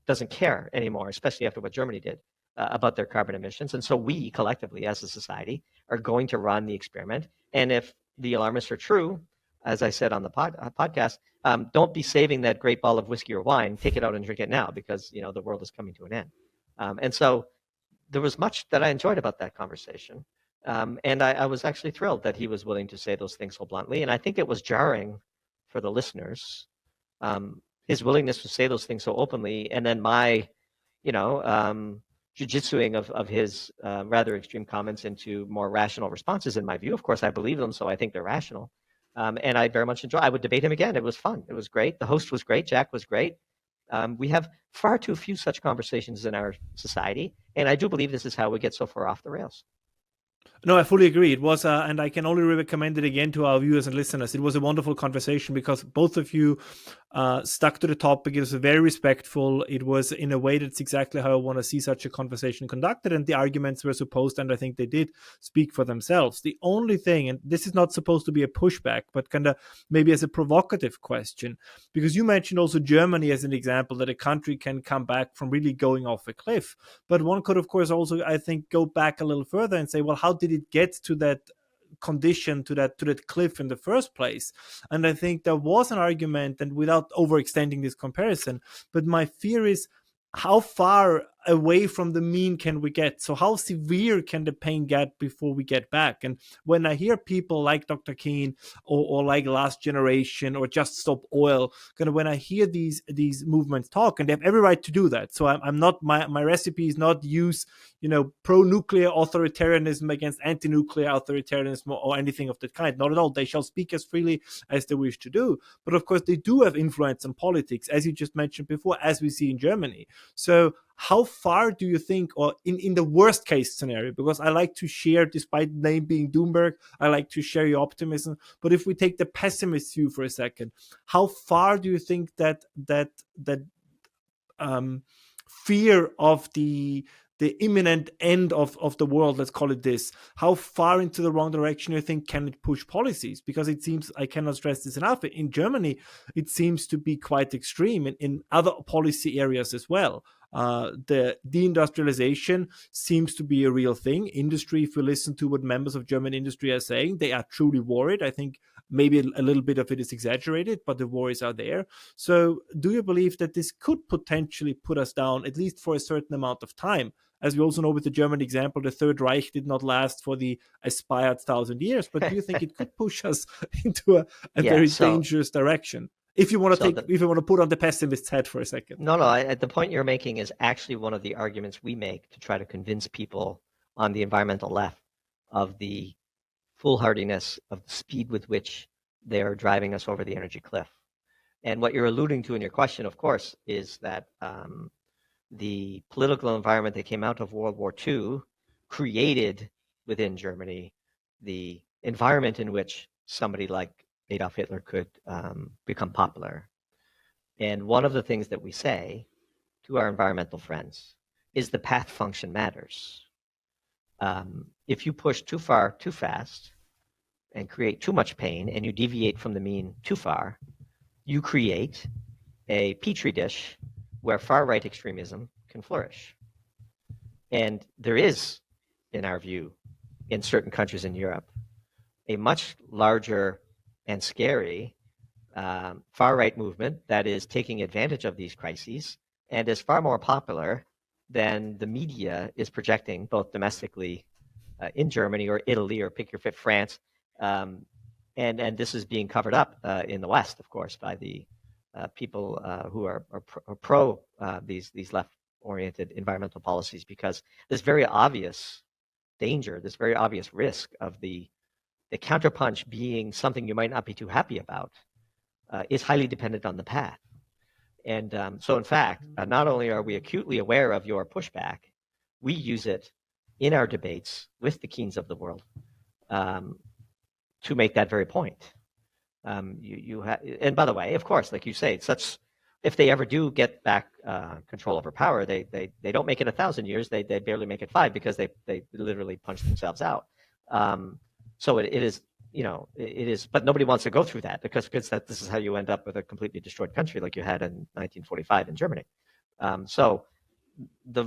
Speaker 2: doesn't care anymore, especially after what Germany did about their carbon emissions. And so we collectively, as a society, are going to run the experiment. And if the alarmists are true, as I said on the podcast, don't be saving that great bottle of whiskey or wine. Take it out and drink it now, because the world is coming to an end. And so there was much that I enjoyed about that conversation. And I was actually thrilled that he was willing to say those things so bluntly. And I think it was jarring for the listeners, his willingness to say those things so openly, and then my, jujitsuing of his rather extreme comments into more rational responses, in my view. Of course, I believe them, so I think they're rational. And I very much enjoy. I would debate him again. It was fun. It was great. The host was great. Jack was great. We have far too few such conversations in our society, and I do believe this is how we get so far off the rails.
Speaker 1: No, I fully agree. It was, and I can only recommend it again to our viewers and listeners. It was a wonderful conversation because both of you stuck to the topic. It was very respectful. It was in a way that's exactly how I want to see such a conversation conducted, and the arguments were supposed, and I think they did, speak for themselves. The only thing, and this is not supposed to be a pushback, but kind of maybe as a provocative question, because you mentioned also Germany as an example that a country can come back from really going off a cliff. But one could, of course, also, I think, go back a little further and say, well, how did it get to that condition, to that cliff in the first place? And I think there was an argument, and without overextending this comparison, but my fear is, how far away from the mean can we get? So how severe can the pain get before we get back? And when I hear people like Dr. Keene or like Last Generation or Just Stop Oil, kind of when I hear these movements talk, and they have every right to do that. So I'm not, my recipe is not use pro-nuclear authoritarianism against anti-nuclear authoritarianism or anything of that kind. Not at all. They shall speak as freely as they wish to do. But of course, they do have influence on politics, as you just mentioned before, as we see in Germany. So how far do you think, or in the worst case scenario, because I like to share, despite the name being Doomberg, I like to share your optimism. But if we take the pessimist view for a second, how far do you think that fear of the imminent end of the world, let's call it this, how far into the wrong direction you think can it push policies? Because it seems, I cannot stress this enough, in Germany, it seems to be quite extreme in other policy areas as well. The deindustrialization seems to be a real thing. Industry, if you listen to what members of German industry are saying, they are truly worried. I think maybe a little bit of it is exaggerated, but the worries are there. So do you believe that this could potentially put us down, at least for a certain amount of time? As we also know with the German example, the Third Reich did not last for the aspired 1,000 years, but do you think it could push us into a very dangerous direction? If you want to put on the pessimist's hat for a second.
Speaker 2: No, the point you're making is actually one of the arguments we make to try to convince people on the environmental left of the foolhardiness of the speed with which they are driving us over the energy cliff. And what you're alluding to in your question, of course, is that the political environment that came out of World War II created within Germany the environment in which somebody like Adolf Hitler could become popular. And one of the things that we say to our environmental friends is the path function matters. If you push too far, too fast, and create too much pain, and you deviate from the mean too far, you create a petri dish where far-right extremism can flourish. And there is, in our view, in certain countries in Europe, a much larger and scary far-right movement that is taking advantage of these crises and is far more popular than the media is projecting, both domestically in Germany or Italy or pick your fifth, France. And this is being covered up in the West, of course, by the people who are pro these left-oriented environmental policies, because this very obvious danger, this very obvious risk of the counterpunch being something you might not be too happy about is highly dependent on the path. And so, in fact, not only are we acutely aware of your pushback, we use it in our debates with the Keens of the world to make that very point. And by the way, of course, like you say, if they ever do get back control over power, they don't make it 1,000 years. They barely make it 5 because they literally punch themselves out. So it is, it is, but nobody wants to go through that because this is how you end up with a completely destroyed country like you had in 1945 in Germany. So the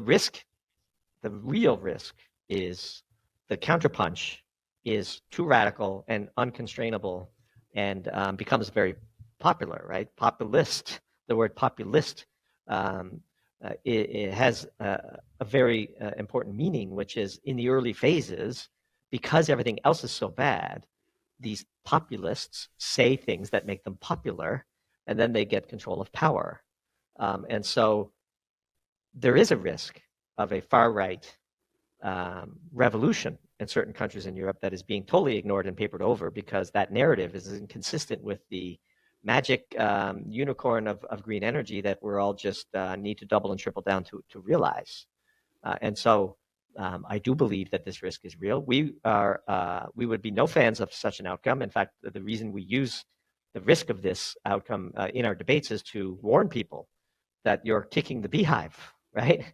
Speaker 2: real risk is the counterpunch is too radical and unconstrainable and becomes very popular, right? Populist, the word populist, it has a very important meaning, which is in the early phases, because everything else is so bad, these populists say things that make them popular, and then they get control of power. And so there is a risk of a far-right revolution in certain countries in Europe that is being totally ignored and papered over because that narrative is inconsistent with the magic unicorn of green energy that we're all just need to double and triple down to realize. And so I do believe that this risk is real. We would be no fans of such an outcome. In fact, the reason we use the risk of this outcome in our debates is to warn people that you're kicking the beehive, right?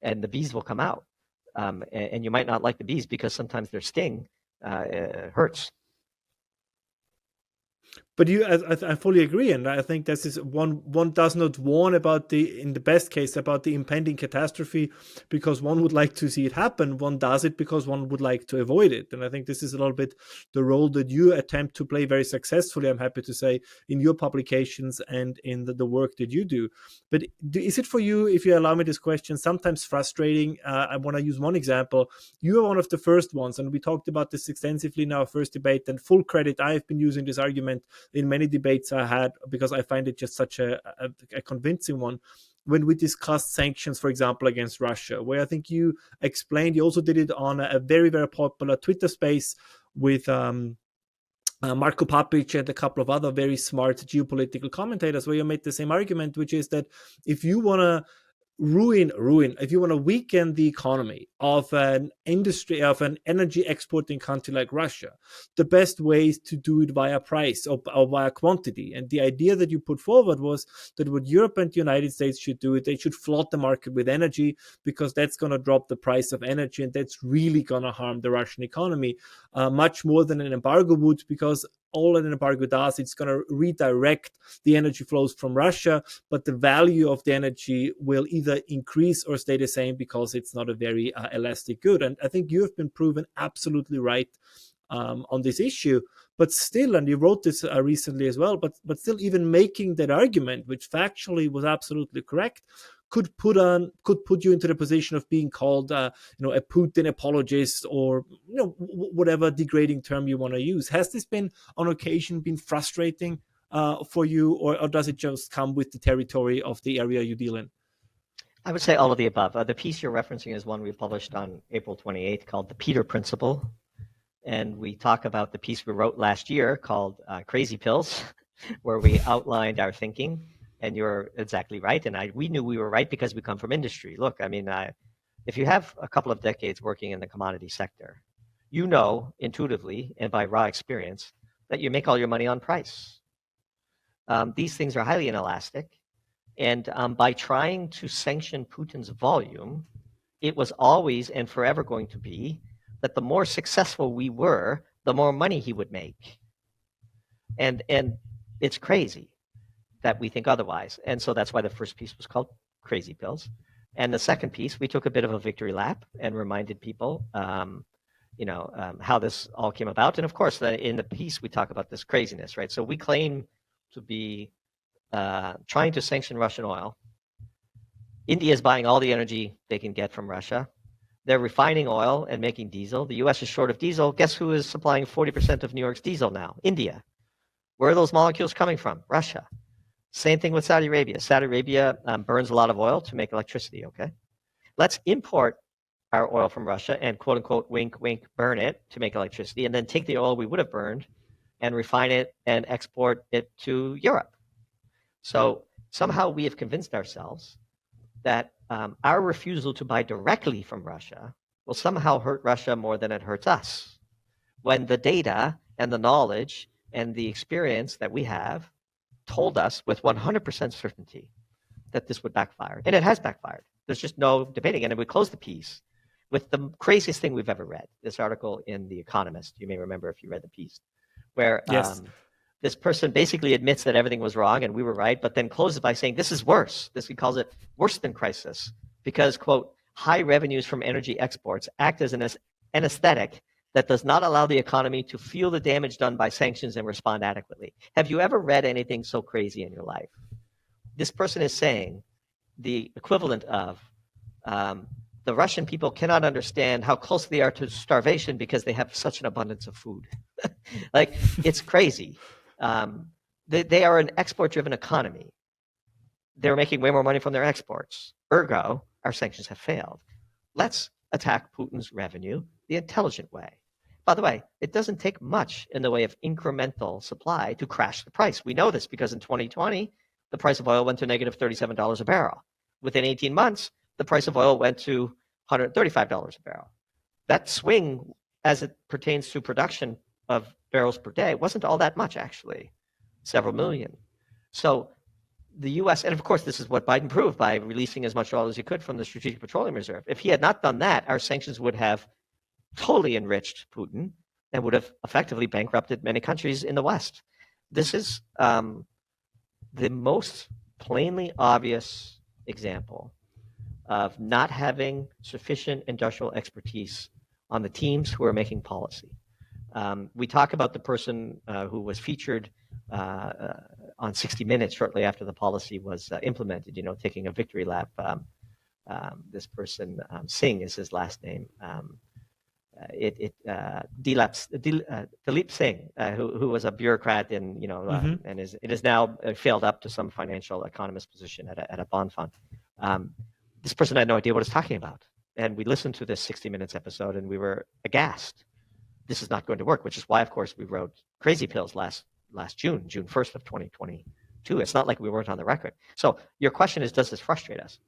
Speaker 2: And the bees will come out. And you might not like the bees because sometimes their sting hurts.
Speaker 1: But I fully agree, and I think this is one does not warn about in the best case, about the impending catastrophe because one would like to see it happen. One does it because one would like to avoid it, and I think this is a little bit the role that you attempt to play very successfully, I'm happy to say, in your publications and in the work that you do. But is it for you, if you allow me this question, sometimes frustrating? I want to use one example. You are one of the first ones, and we talked about this extensively in our first debate, and full credit, I've been using this argument in many debates I had because I find it just such a convincing one. When we discussed sanctions, for example, against Russia, where I think you explained, you also did it on a very, very popular Twitter space with Marko Papic and a couple of other very smart geopolitical commentators, where you made the same argument, which is that if you want to if you want to weaken the economy of an industry, of an energy exporting country like Russia, the best way is to do it via price or via quantity. And the idea that you put forward was that what Europe and the United States should do, they should flood the market with energy because that's going to drop the price of energy, and that's really going to harm the Russian economy much more than an embargo would, because all an embargo does, it's going to redirect the energy flows from Russia, but the value of the energy will either increase or stay the same because it's not a very elastic good. And I think you have been proven absolutely right on this issue. But still, and you wrote this recently as well, but still, even making that argument, which factually was absolutely correct, could put you into the position of being called a Putin apologist, or whatever degrading term you want to use. Has this been on occasion been frustrating for you, or does it just come with the territory of the area you deal in?
Speaker 2: I would say all of the above. The piece you're referencing is one we published on April 28th called The Peter Principle. And we talk about the piece we wrote last year called Crazy Pills, where we outlined our thinking. And you're exactly right. And we knew we were right because we come from industry. Look, I mean, if you have a couple of decades working in the commodity sector, you know intuitively and by raw experience that you make all your money on price. These things are highly inelastic. And by trying to sanction Putin's volume, it was always and forever going to be that the more successful we were, the more money he would make. And it's crazy that we think otherwise. And so that's why the first piece was called Crazy Pills. And the second piece, we took a bit of a victory lap and reminded people, how this all came about. And of course, in the piece, we talk about this craziness, right? So we claim to be trying to sanction Russian oil. India is buying all the energy they can get from Russia. They're refining oil and making diesel. The U.S. is short of diesel. Guess who is supplying 40% of New York's diesel now? India. Where are those molecules coming from? Russia. Same thing with Saudi Arabia. Saudi Arabia burns a lot of oil to make electricity, okay? Let's import our oil from Russia and quote unquote, wink, wink, burn it to make electricity, and then take the oil we would have burned and refine it and export it to Europe. So somehow we have convinced ourselves that our refusal to buy directly from Russia will somehow hurt Russia more than it hurts us, when the data and the knowledge and the experience that we have told us with 100% certainty that this would backfire. And it has backfired. There's just no debating it. And we close the piece with the craziest thing we've ever read, this article in The Economist. You may remember if you read the piece, where
Speaker 1: Yes.
Speaker 2: this person basically admits that everything was wrong and we were right, but then closes by saying this is worse. He calls it worse than crisis because, quote, high revenues from energy exports act as an anesthetic that does not allow the economy to feel the damage done by sanctions and respond adequately. Have you ever read anything so crazy in your life? This person is saying the equivalent of the Russian people cannot understand how close they are to starvation because they have such an abundance of food. Like, it's crazy. They are an export-driven economy. They're making way more money from their exports. Ergo, our sanctions have failed. Let's attack Putin's revenue the intelligent way. By the way, it doesn't take much in the way of incremental supply to crash the price. We know this because in 2020, the price of oil went to negative $37 a barrel. Within 18 months, the price of oil went to $135 a barrel. That swing, as it pertains to production of barrels per day, wasn't all that much, actually, several million. So the U.S., and of course, this is what Biden proved by releasing as much oil as he could from the Strategic Petroleum Reserve. If he had not done that, our sanctions would have totally enriched Putin and would have effectively bankrupted many countries in the West. This is the most plainly obvious example of not having sufficient industrial expertise on the teams who are making policy. We talk about the person who was featured on 60 Minutes shortly after the policy was implemented, taking a victory lap. This person, Singh is his last name. Dilip Singh, who was a bureaucrat and and is now failed up to some financial economist position at a bond fund. This person had no idea what he's talking about, and we listened to this 60 Minutes episode and we were aghast. This is not going to work, which is why, of course, we wrote Crazy Pills last June 1st of 2022. It's not like we weren't on the record. So your question is, does this frustrate us?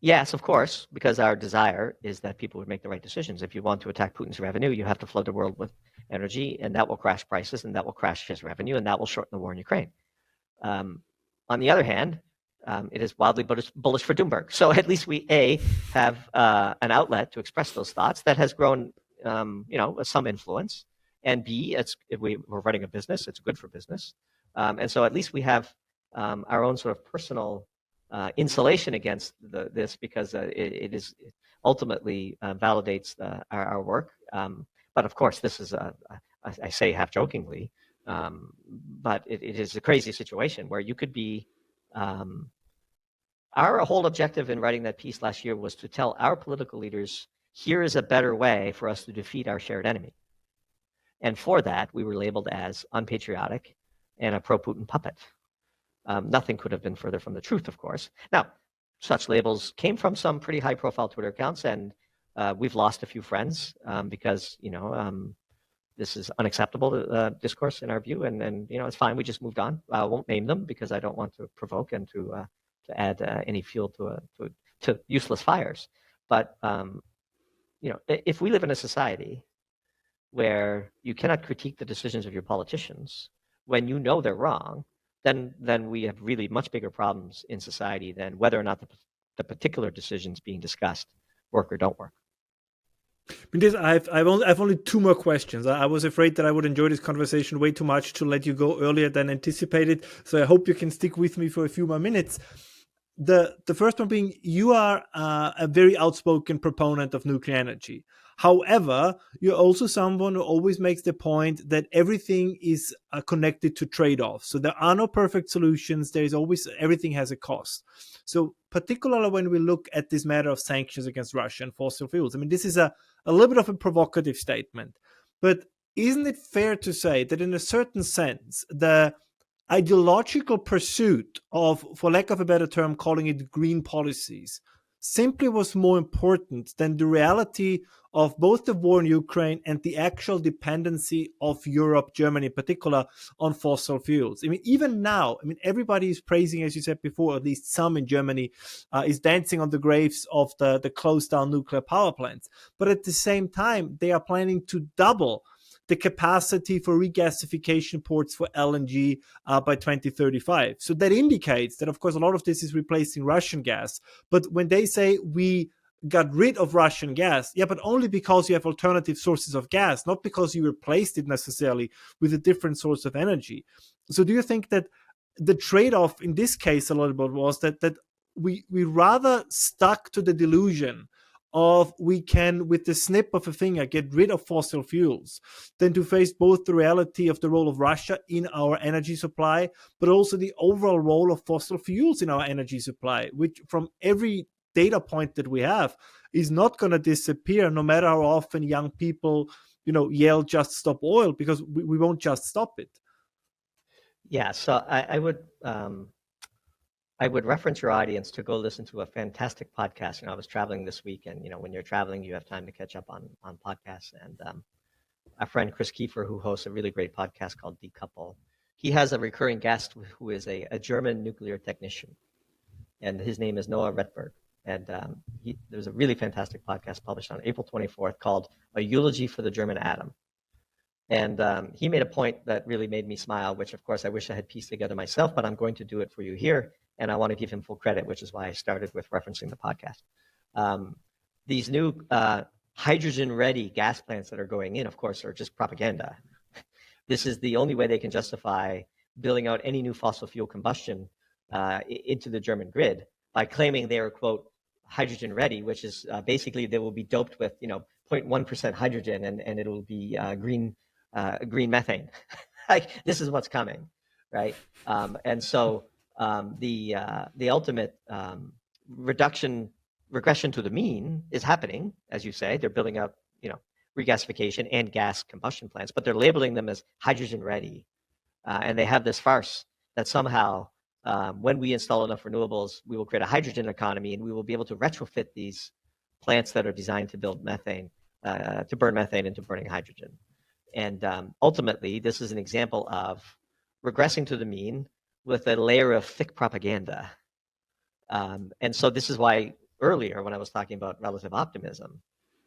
Speaker 2: Yes, of course, because our desire is that people would make the right decisions. If you want to attack Putin's revenue, you have to flood the world with energy, and that will crash prices, and that will crash his revenue, and that will shorten the war in Ukraine. On the other hand, it is wildly bullish for Doomberg. So at least we, A, have an outlet to express those thoughts that has grown, some influence, and B, we're running a business, it's good for business. And so at least we have our own sort of personal insulation against this because it ultimately validates our work. But of course, this is, I say half jokingly, but it is a crazy situation where you could be, our whole objective in writing that piece last year was to tell our political leaders, here is a better way for us to defeat our shared enemy. And for that, we were labeled as unpatriotic and a pro-Putin puppet. Nothing could have been further from the truth, of course. Now, such labels came from some pretty high-profile Twitter accounts, and we've lost a few friends because, this is unacceptable discourse in our view, and it's fine. We just moved on. I won't name them because I don't want to provoke and to add any fuel to useless fires. But if we live in a society where you cannot critique the decisions of your politicians when you know they're wrong, then we have really much bigger problems in society than whether or not the the particular decisions being discussed work or don't work.
Speaker 1: I've only two more questions. I was afraid that I would enjoy this conversation way too much to let you go earlier than anticipated. So I hope you can stick with me for a few more minutes. The first one being, you are a very outspoken proponent of nuclear energy. However, you're also someone who always makes the point that everything is connected to trade-offs. So there are no perfect solutions. There is always, everything has a cost. So particularly when we look at this matter of sanctions against Russia and fossil fuels, I mean, this is a little bit of a provocative statement, but isn't it fair to say that in a certain sense, the ideological pursuit of, for lack of a better term, calling it green policies, simply was more important than the reality of both the war in Ukraine and the actual dependency of Europe, Germany in particular, on fossil fuels? I mean, even now, I mean, everybody is praising, as you said before, at least some in Germany, is dancing on the graves of the closed down nuclear power plants. But at the same time, they are planning to double the capacity for regasification ports for LNG by 2035. So that indicates that, of course, a lot of this is replacing Russian gas. But when they say we got rid of Russian gas, yeah, but only because you have alternative sources of gas, not because you replaced it necessarily with a different source of energy. So do you think that the trade-off in this case a little bit was that we rather stuck to the delusion of we can, with the snip of a finger, get rid of fossil fuels, than to face both the reality of the role of Russia in our energy supply, but also the overall role of fossil fuels in our energy supply, which from every data point that we have is not going to disappear, no matter how often young people, yell, just stop oil, because we won't just stop it.
Speaker 2: Yeah, so I would reference your audience to go listen to a fantastic podcast. I was traveling this week, and when you're traveling, you have time to catch up on podcasts. And our friend Chris Kiefer, who hosts a really great podcast called Decouple, he has a recurring guest who is a German nuclear technician, and his name is Noah Retberg. And there's a really fantastic podcast published on April 24th called A Eulogy for the German Atom. And he made a point that really made me smile, which, of course, I wish I had pieced together myself, but I'm going to do it for you here. And I want to give him full credit, which is why I started with referencing the podcast. These new hydrogen-ready gas plants that are going in, of course, are just propaganda. This is the only way they can justify building out any new fossil fuel combustion into the German grid by claiming they are, quote, hydrogen-ready, which is basically they will be doped with, 0.1% hydrogen, and it'll be green methane. Like, this is what's coming, right? And so the ultimate regression to the mean is happening, as you say. They're building up, regasification and gas combustion plants, but they're labeling them as hydrogen ready, and they have this farce that somehow when we install enough renewables, we will create a hydrogen economy, and we will be able to retrofit these plants that are designed to build methane, to burn methane into burning hydrogen. And ultimately, this is an example of regressing to the mean with a layer of thick propaganda. And so this is why earlier, when I was talking about relative optimism,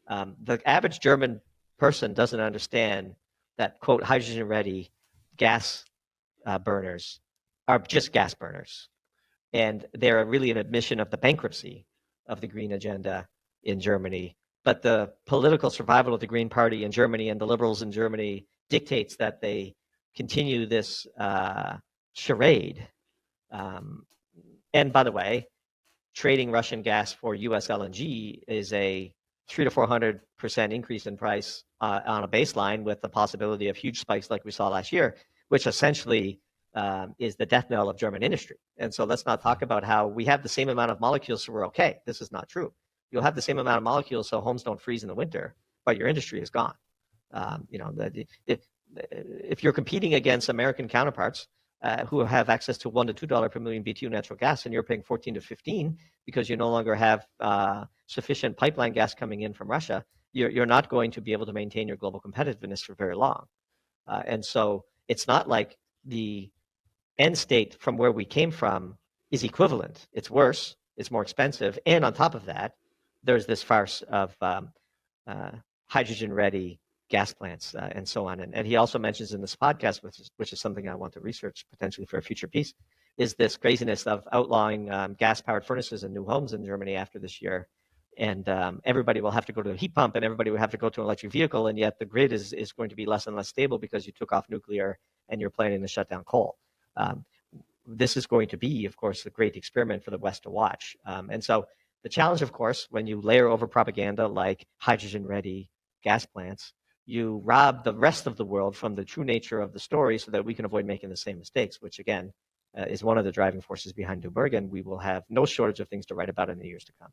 Speaker 2: the average German person doesn't understand that, quote, hydrogen-ready gas burners are just gas burners. And they're really an admission of the bankruptcy of the green agenda in Germany. But the political survival of the Green Party in Germany and the liberals in Germany dictates that they continue this charade. And by the way, trading Russian gas for US LNG is a 300 to 400% increase in price on a baseline, with the possibility of huge spikes like we saw last year, which essentially is the death knell of German industry. And so let's not talk about how we have the same amount of molecules, so we're okay. This is not true. You'll have the same amount of molecules so homes don't freeze in the winter, but your industry is gone. If you're competing against American counterparts who have access to $1 to $2 per million BTU natural gas, and you're paying 14 to 15 because you no longer have sufficient pipeline gas coming in from Russia, you're not going to be able to maintain your global competitiveness for very long. And so it's not like the end state from where we came from is equivalent. It's worse, it's more expensive, and on top of that, there's this farce of hydrogen-ready gas plants and so on. And he also mentions in this podcast, which is something I want to research potentially for a future piece, is this craziness of outlawing gas-powered furnaces in new homes in Germany after this year. And everybody will have to go to a heat pump and everybody will have to go to an electric vehicle. And yet the grid is going to be less and less stable because you took off nuclear and you're planning to shut down coal. This is going to be, of course, a great experiment for the West to watch. And so the challenge, of course, when you layer over propaganda like hydrogen-ready gas plants, you rob the rest of the world from the true nature of the story so that we can avoid making the same mistakes, which, again, is one of the driving forces behind Doomberg, and we will have no shortage of things to write about in the years to come.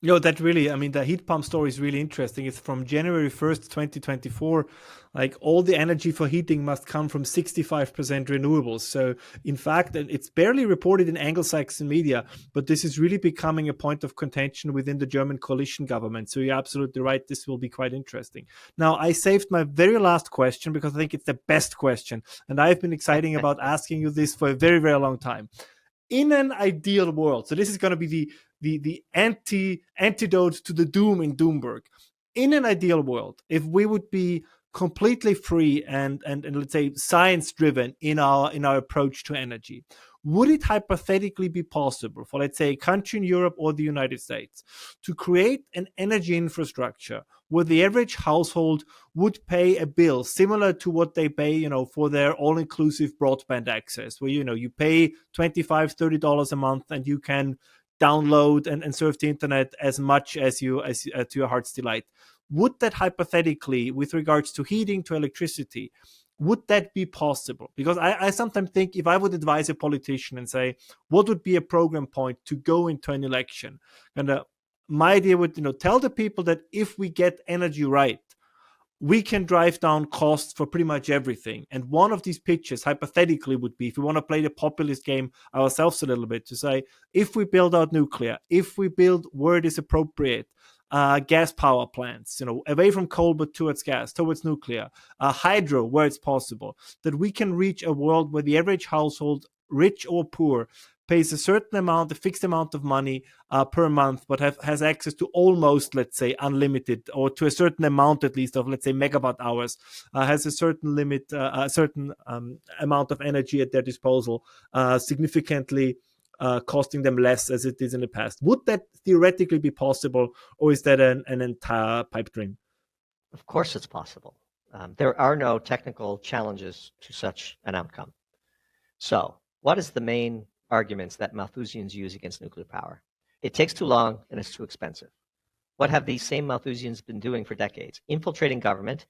Speaker 1: That really, I mean, the heat pump story is really interesting. It's from January 1st, 2024. Like, all the energy for heating must come from 65% renewables. So, in fact, it's barely reported in Anglo-Saxon media, but this is really becoming a point of contention within the German coalition government. So, you're absolutely right. This will be quite interesting. Now, I saved my very last question because I think it's the best question. And I've been excited about asking you this for a very, very long time. In an ideal world, so this is going to be the antidote to the doom in Doomberg. In an ideal world, if we would be completely free and let's say science driven in our approach to energy, would it hypothetically be possible for, let's say, a country in Europe or the United States to create an energy infrastructure where the average household would pay a bill similar to what they pay, for their all-inclusive broadband access, where, you pay $25, $30 a month and you can download and surf the internet as much as to your heart's delight? Would that hypothetically, with regards to heating, to electricity, would that be possible? Because I sometimes think, if I would advise a politician and say, what would be a program point to go into an election? And my idea would, tell the people that if we get energy right, we can drive down costs for pretty much everything. And one of these pitches, hypothetically, would be, if we want to play the populist game ourselves a little bit, to say, if we build out nuclear, if we build where it is appropriate, gas power plants, away from coal but towards gas, towards nuclear, hydro where it's possible, that we can reach a world where the average household, rich or poor, pays a certain amount, a fixed amount of money per month, but has access to almost, let's say, unlimited, or to a certain amount at least of, let's say, megawatt hours, has a certain limit, a certain amount of energy at their disposal, significantly costing them less as it is in the past. Would that theoretically be possible, or is that an entire pipe dream?
Speaker 2: Of course it's possible. There are no technical challenges to such an outcome. So what is the main arguments that Malthusians use against nuclear power? It takes too long and it's too expensive. What have these same Malthusians been doing for decades? Infiltrating government,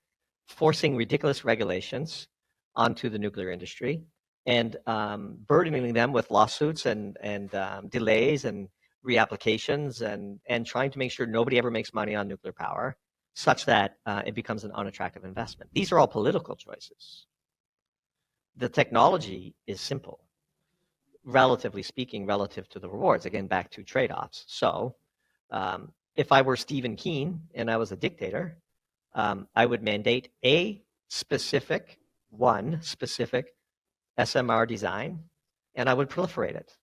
Speaker 2: forcing ridiculous regulations onto the nuclear industry, and burdening them with lawsuits and delays and reapplications and trying to make sure nobody ever makes money on nuclear power, such that it becomes an unattractive investment. These are all political choices. The technology is simple, relatively speaking, relative to the rewards. Again, back to trade-offs. So if I were Stephen Keen and I was a dictator, I would mandate one specific SMR design, and I would proliferate it.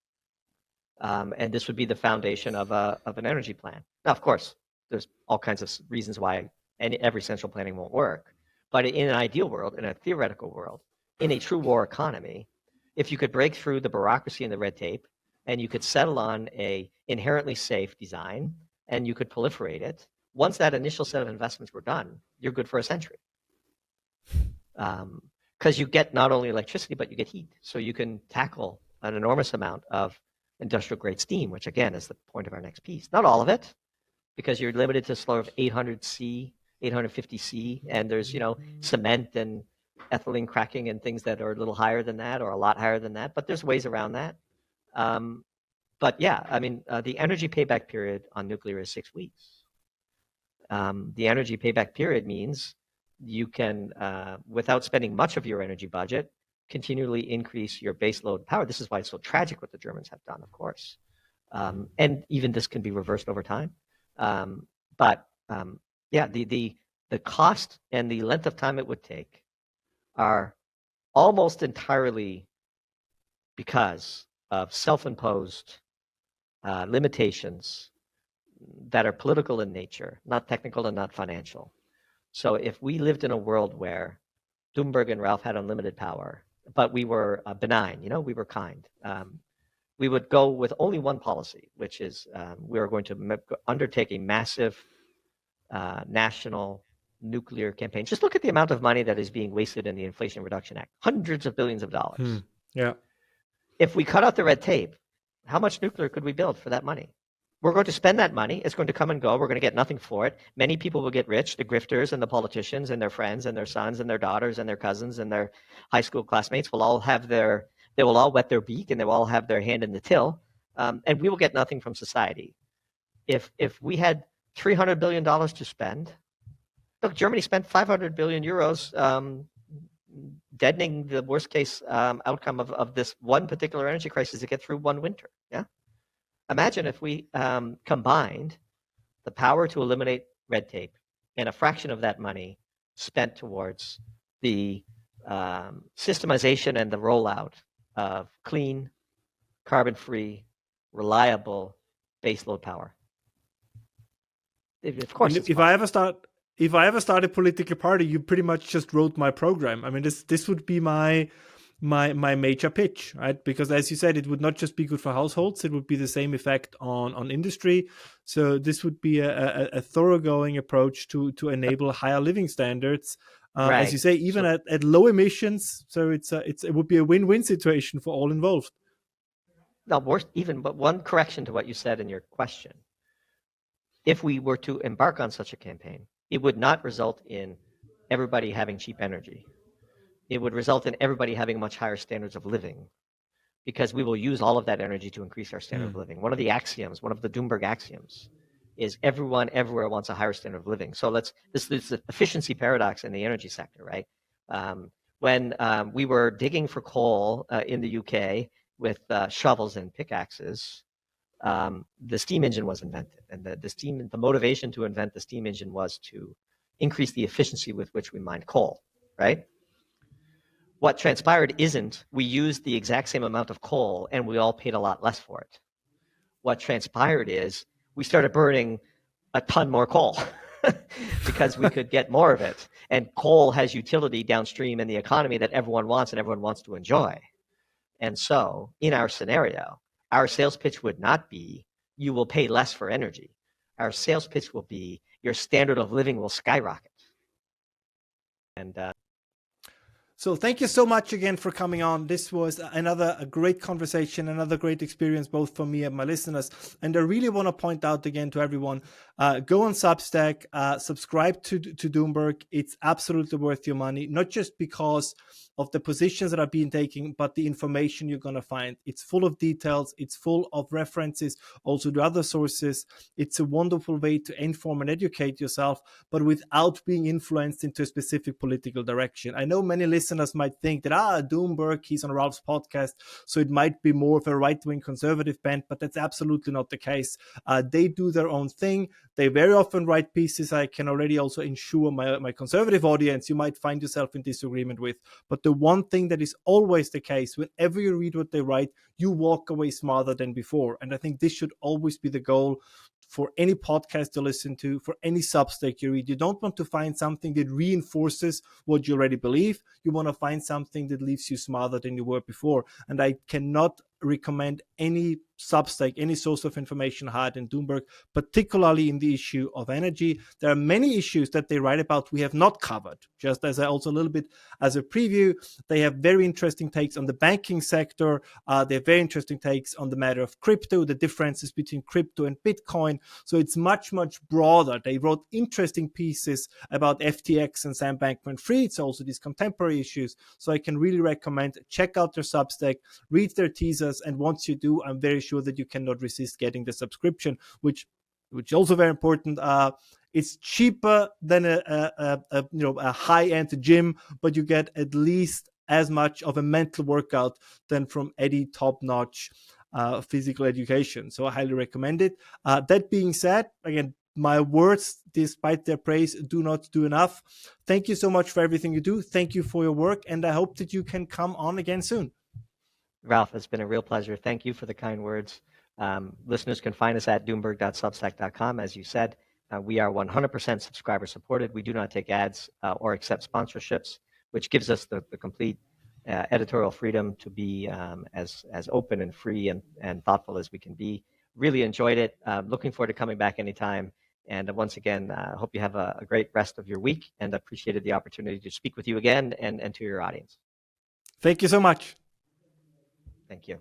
Speaker 2: And this would be the foundation of an energy plan. Now, of course, there's all kinds of reasons why every central planning won't work. But in an ideal world, in a theoretical world, in a true war economy, if you could break through the bureaucracy and the red tape, and you could settle on a inherently safe design, and you could proliferate it, once that initial set of investments were done, you're good for a century. Because you get not only electricity, but you get heat. So you can tackle an enormous amount of industrial grade steam, which again is the point of our next piece. Not all of it, because you're limited to sort of 800 C, 850 C, and there's, cement and ethylene cracking and things that are a little higher than that or a lot higher than that, but there's ways around that. But yeah, I mean, the energy payback period on nuclear is 6 weeks. The energy payback period means you can, without spending much of your energy budget, continually increase your baseload power. This is why it's so tragic what the Germans have done, of course. And even this can be reversed over time. But yeah, the cost and the length of time it would take are almost entirely because of self-imposed limitations that are political in nature, not technical and not financial. So if we lived in a world where Doomberg and Ralph had unlimited power, but we were benign. We were kind. We would go with only one policy, which is we are going to undertake a massive national nuclear campaign. Just look at the amount of money that is being wasted in the Inflation Reduction Act, hundreds of billions of dollars.
Speaker 1: Yeah.
Speaker 2: If we cut out the red tape, how much nuclear could we build for that money? We're going to spend that money. It's going to come and go. We're going to get nothing for it. Many people will get rich, the grifters and the politicians and their friends and their sons and their daughters and their cousins and their high school classmates will all have they will all wet their beak and they will all have their hand in the till. And we will get nothing from society. If we had $300 billion to spend, look, Germany spent 500 billion euros deadening the worst case outcome of this one particular energy crisis to get through one winter. Yeah. Imagine if we combined the power to eliminate red tape and a fraction of that money spent towards the systemization and the rollout of clean, carbon-free, reliable baseload power. Of course,
Speaker 1: if I ever start a political party, you pretty much just wrote my program. I mean, this would be my major pitch, right? Because as you said, it would not just be good for households, it would be the same effect on industry. So this would be a thoroughgoing approach to enable higher living standards,
Speaker 2: right.
Speaker 1: As you say, even at low emissions. So it would be a win-win situation for all involved.
Speaker 2: Now, but one correction to what you said in your question. If we were to embark on such a campaign, it would not result in everybody having cheap energy. It would result in everybody having much higher standards of living, because we will use all of that energy to increase our standard of living. One of the Doomberg axioms is everyone everywhere wants a higher standard of living. So this is the efficiency paradox in the energy sector, right? When we were digging for coal in the UK with shovels and pickaxes, the steam engine was invented, and the motivation to invent the steam engine was to increase the efficiency with which we mined coal, right? What transpired isn't we used the exact same amount of coal and we all paid a lot less for it. What transpired is we started burning a ton more coal because we could get more of it. And coal has utility downstream in the economy that everyone wants and everyone wants to enjoy. And so in our scenario, our sales pitch would not be, you will pay less for energy. Our sales pitch will be, your standard of living will skyrocket. And
Speaker 1: so thank you so much again for coming on. This was a great conversation, another great experience, both for me and my listeners. And I really want to point out again to everyone, go on Substack, subscribe to Doomberg. It's absolutely worth your money, not just because of the positions that are being taken, but the information you're going to find. It's full of details. It's full of references, also to other sources. It's a wonderful way to inform and educate yourself, but without being influenced into a specific political direction. I know many listeners might think that, Doomberg, he's on Ralph's podcast, so it might be more of a right-wing conservative bent, but that's absolutely not the case. They do their own thing. They very often write pieces I can already also ensure my conservative audience you might find yourself in disagreement with. But the one thing that is always the case, whenever you read what they write, you walk away smarter than before. And I think this should always be the goal for any podcast you listen to, for any Substack you read. You don't want to find something that reinforces what you already believe. You want to find something that leaves you smarter than you were before. And I cannot recommend any Substack, any source of information higher than Doomberg, particularly in the issue of energy. There are many issues that they write about we have not covered. Just as a little bit as a preview, they have very interesting takes on the banking sector. They have very interesting takes on the matter of crypto, the differences between crypto and Bitcoin. So it's much, much broader. They wrote interesting pieces about FTX and Sam Bankman-Fried. It's also these contemporary issues. So I can really recommend, check out their Substack, read their teasers, and once you do, I'm very sure that you cannot resist getting the subscription, which also very important. It's cheaper than a high-end gym, but you get at least as much of a mental workout than from any top-notch physical education. So I highly recommend it. That being said, again, my words, despite their praise, do not do enough. Thank you so much for everything you do. Thank you for your work, and I hope that you can come on again soon.
Speaker 2: Ralph, it's been a real pleasure. Thank you for the kind words. Listeners can find us at doomberg.substack.com. As you said, we are 100% subscriber supported. We do not take ads or accept sponsorships, which gives us the complete editorial freedom to be as open and free and thoughtful as we can be. Really enjoyed it. Looking forward to coming back anytime. And once again, hope you have a great rest of your week, and appreciated the opportunity to speak with you again and to your audience.
Speaker 1: Thank you so much.
Speaker 2: Thank you.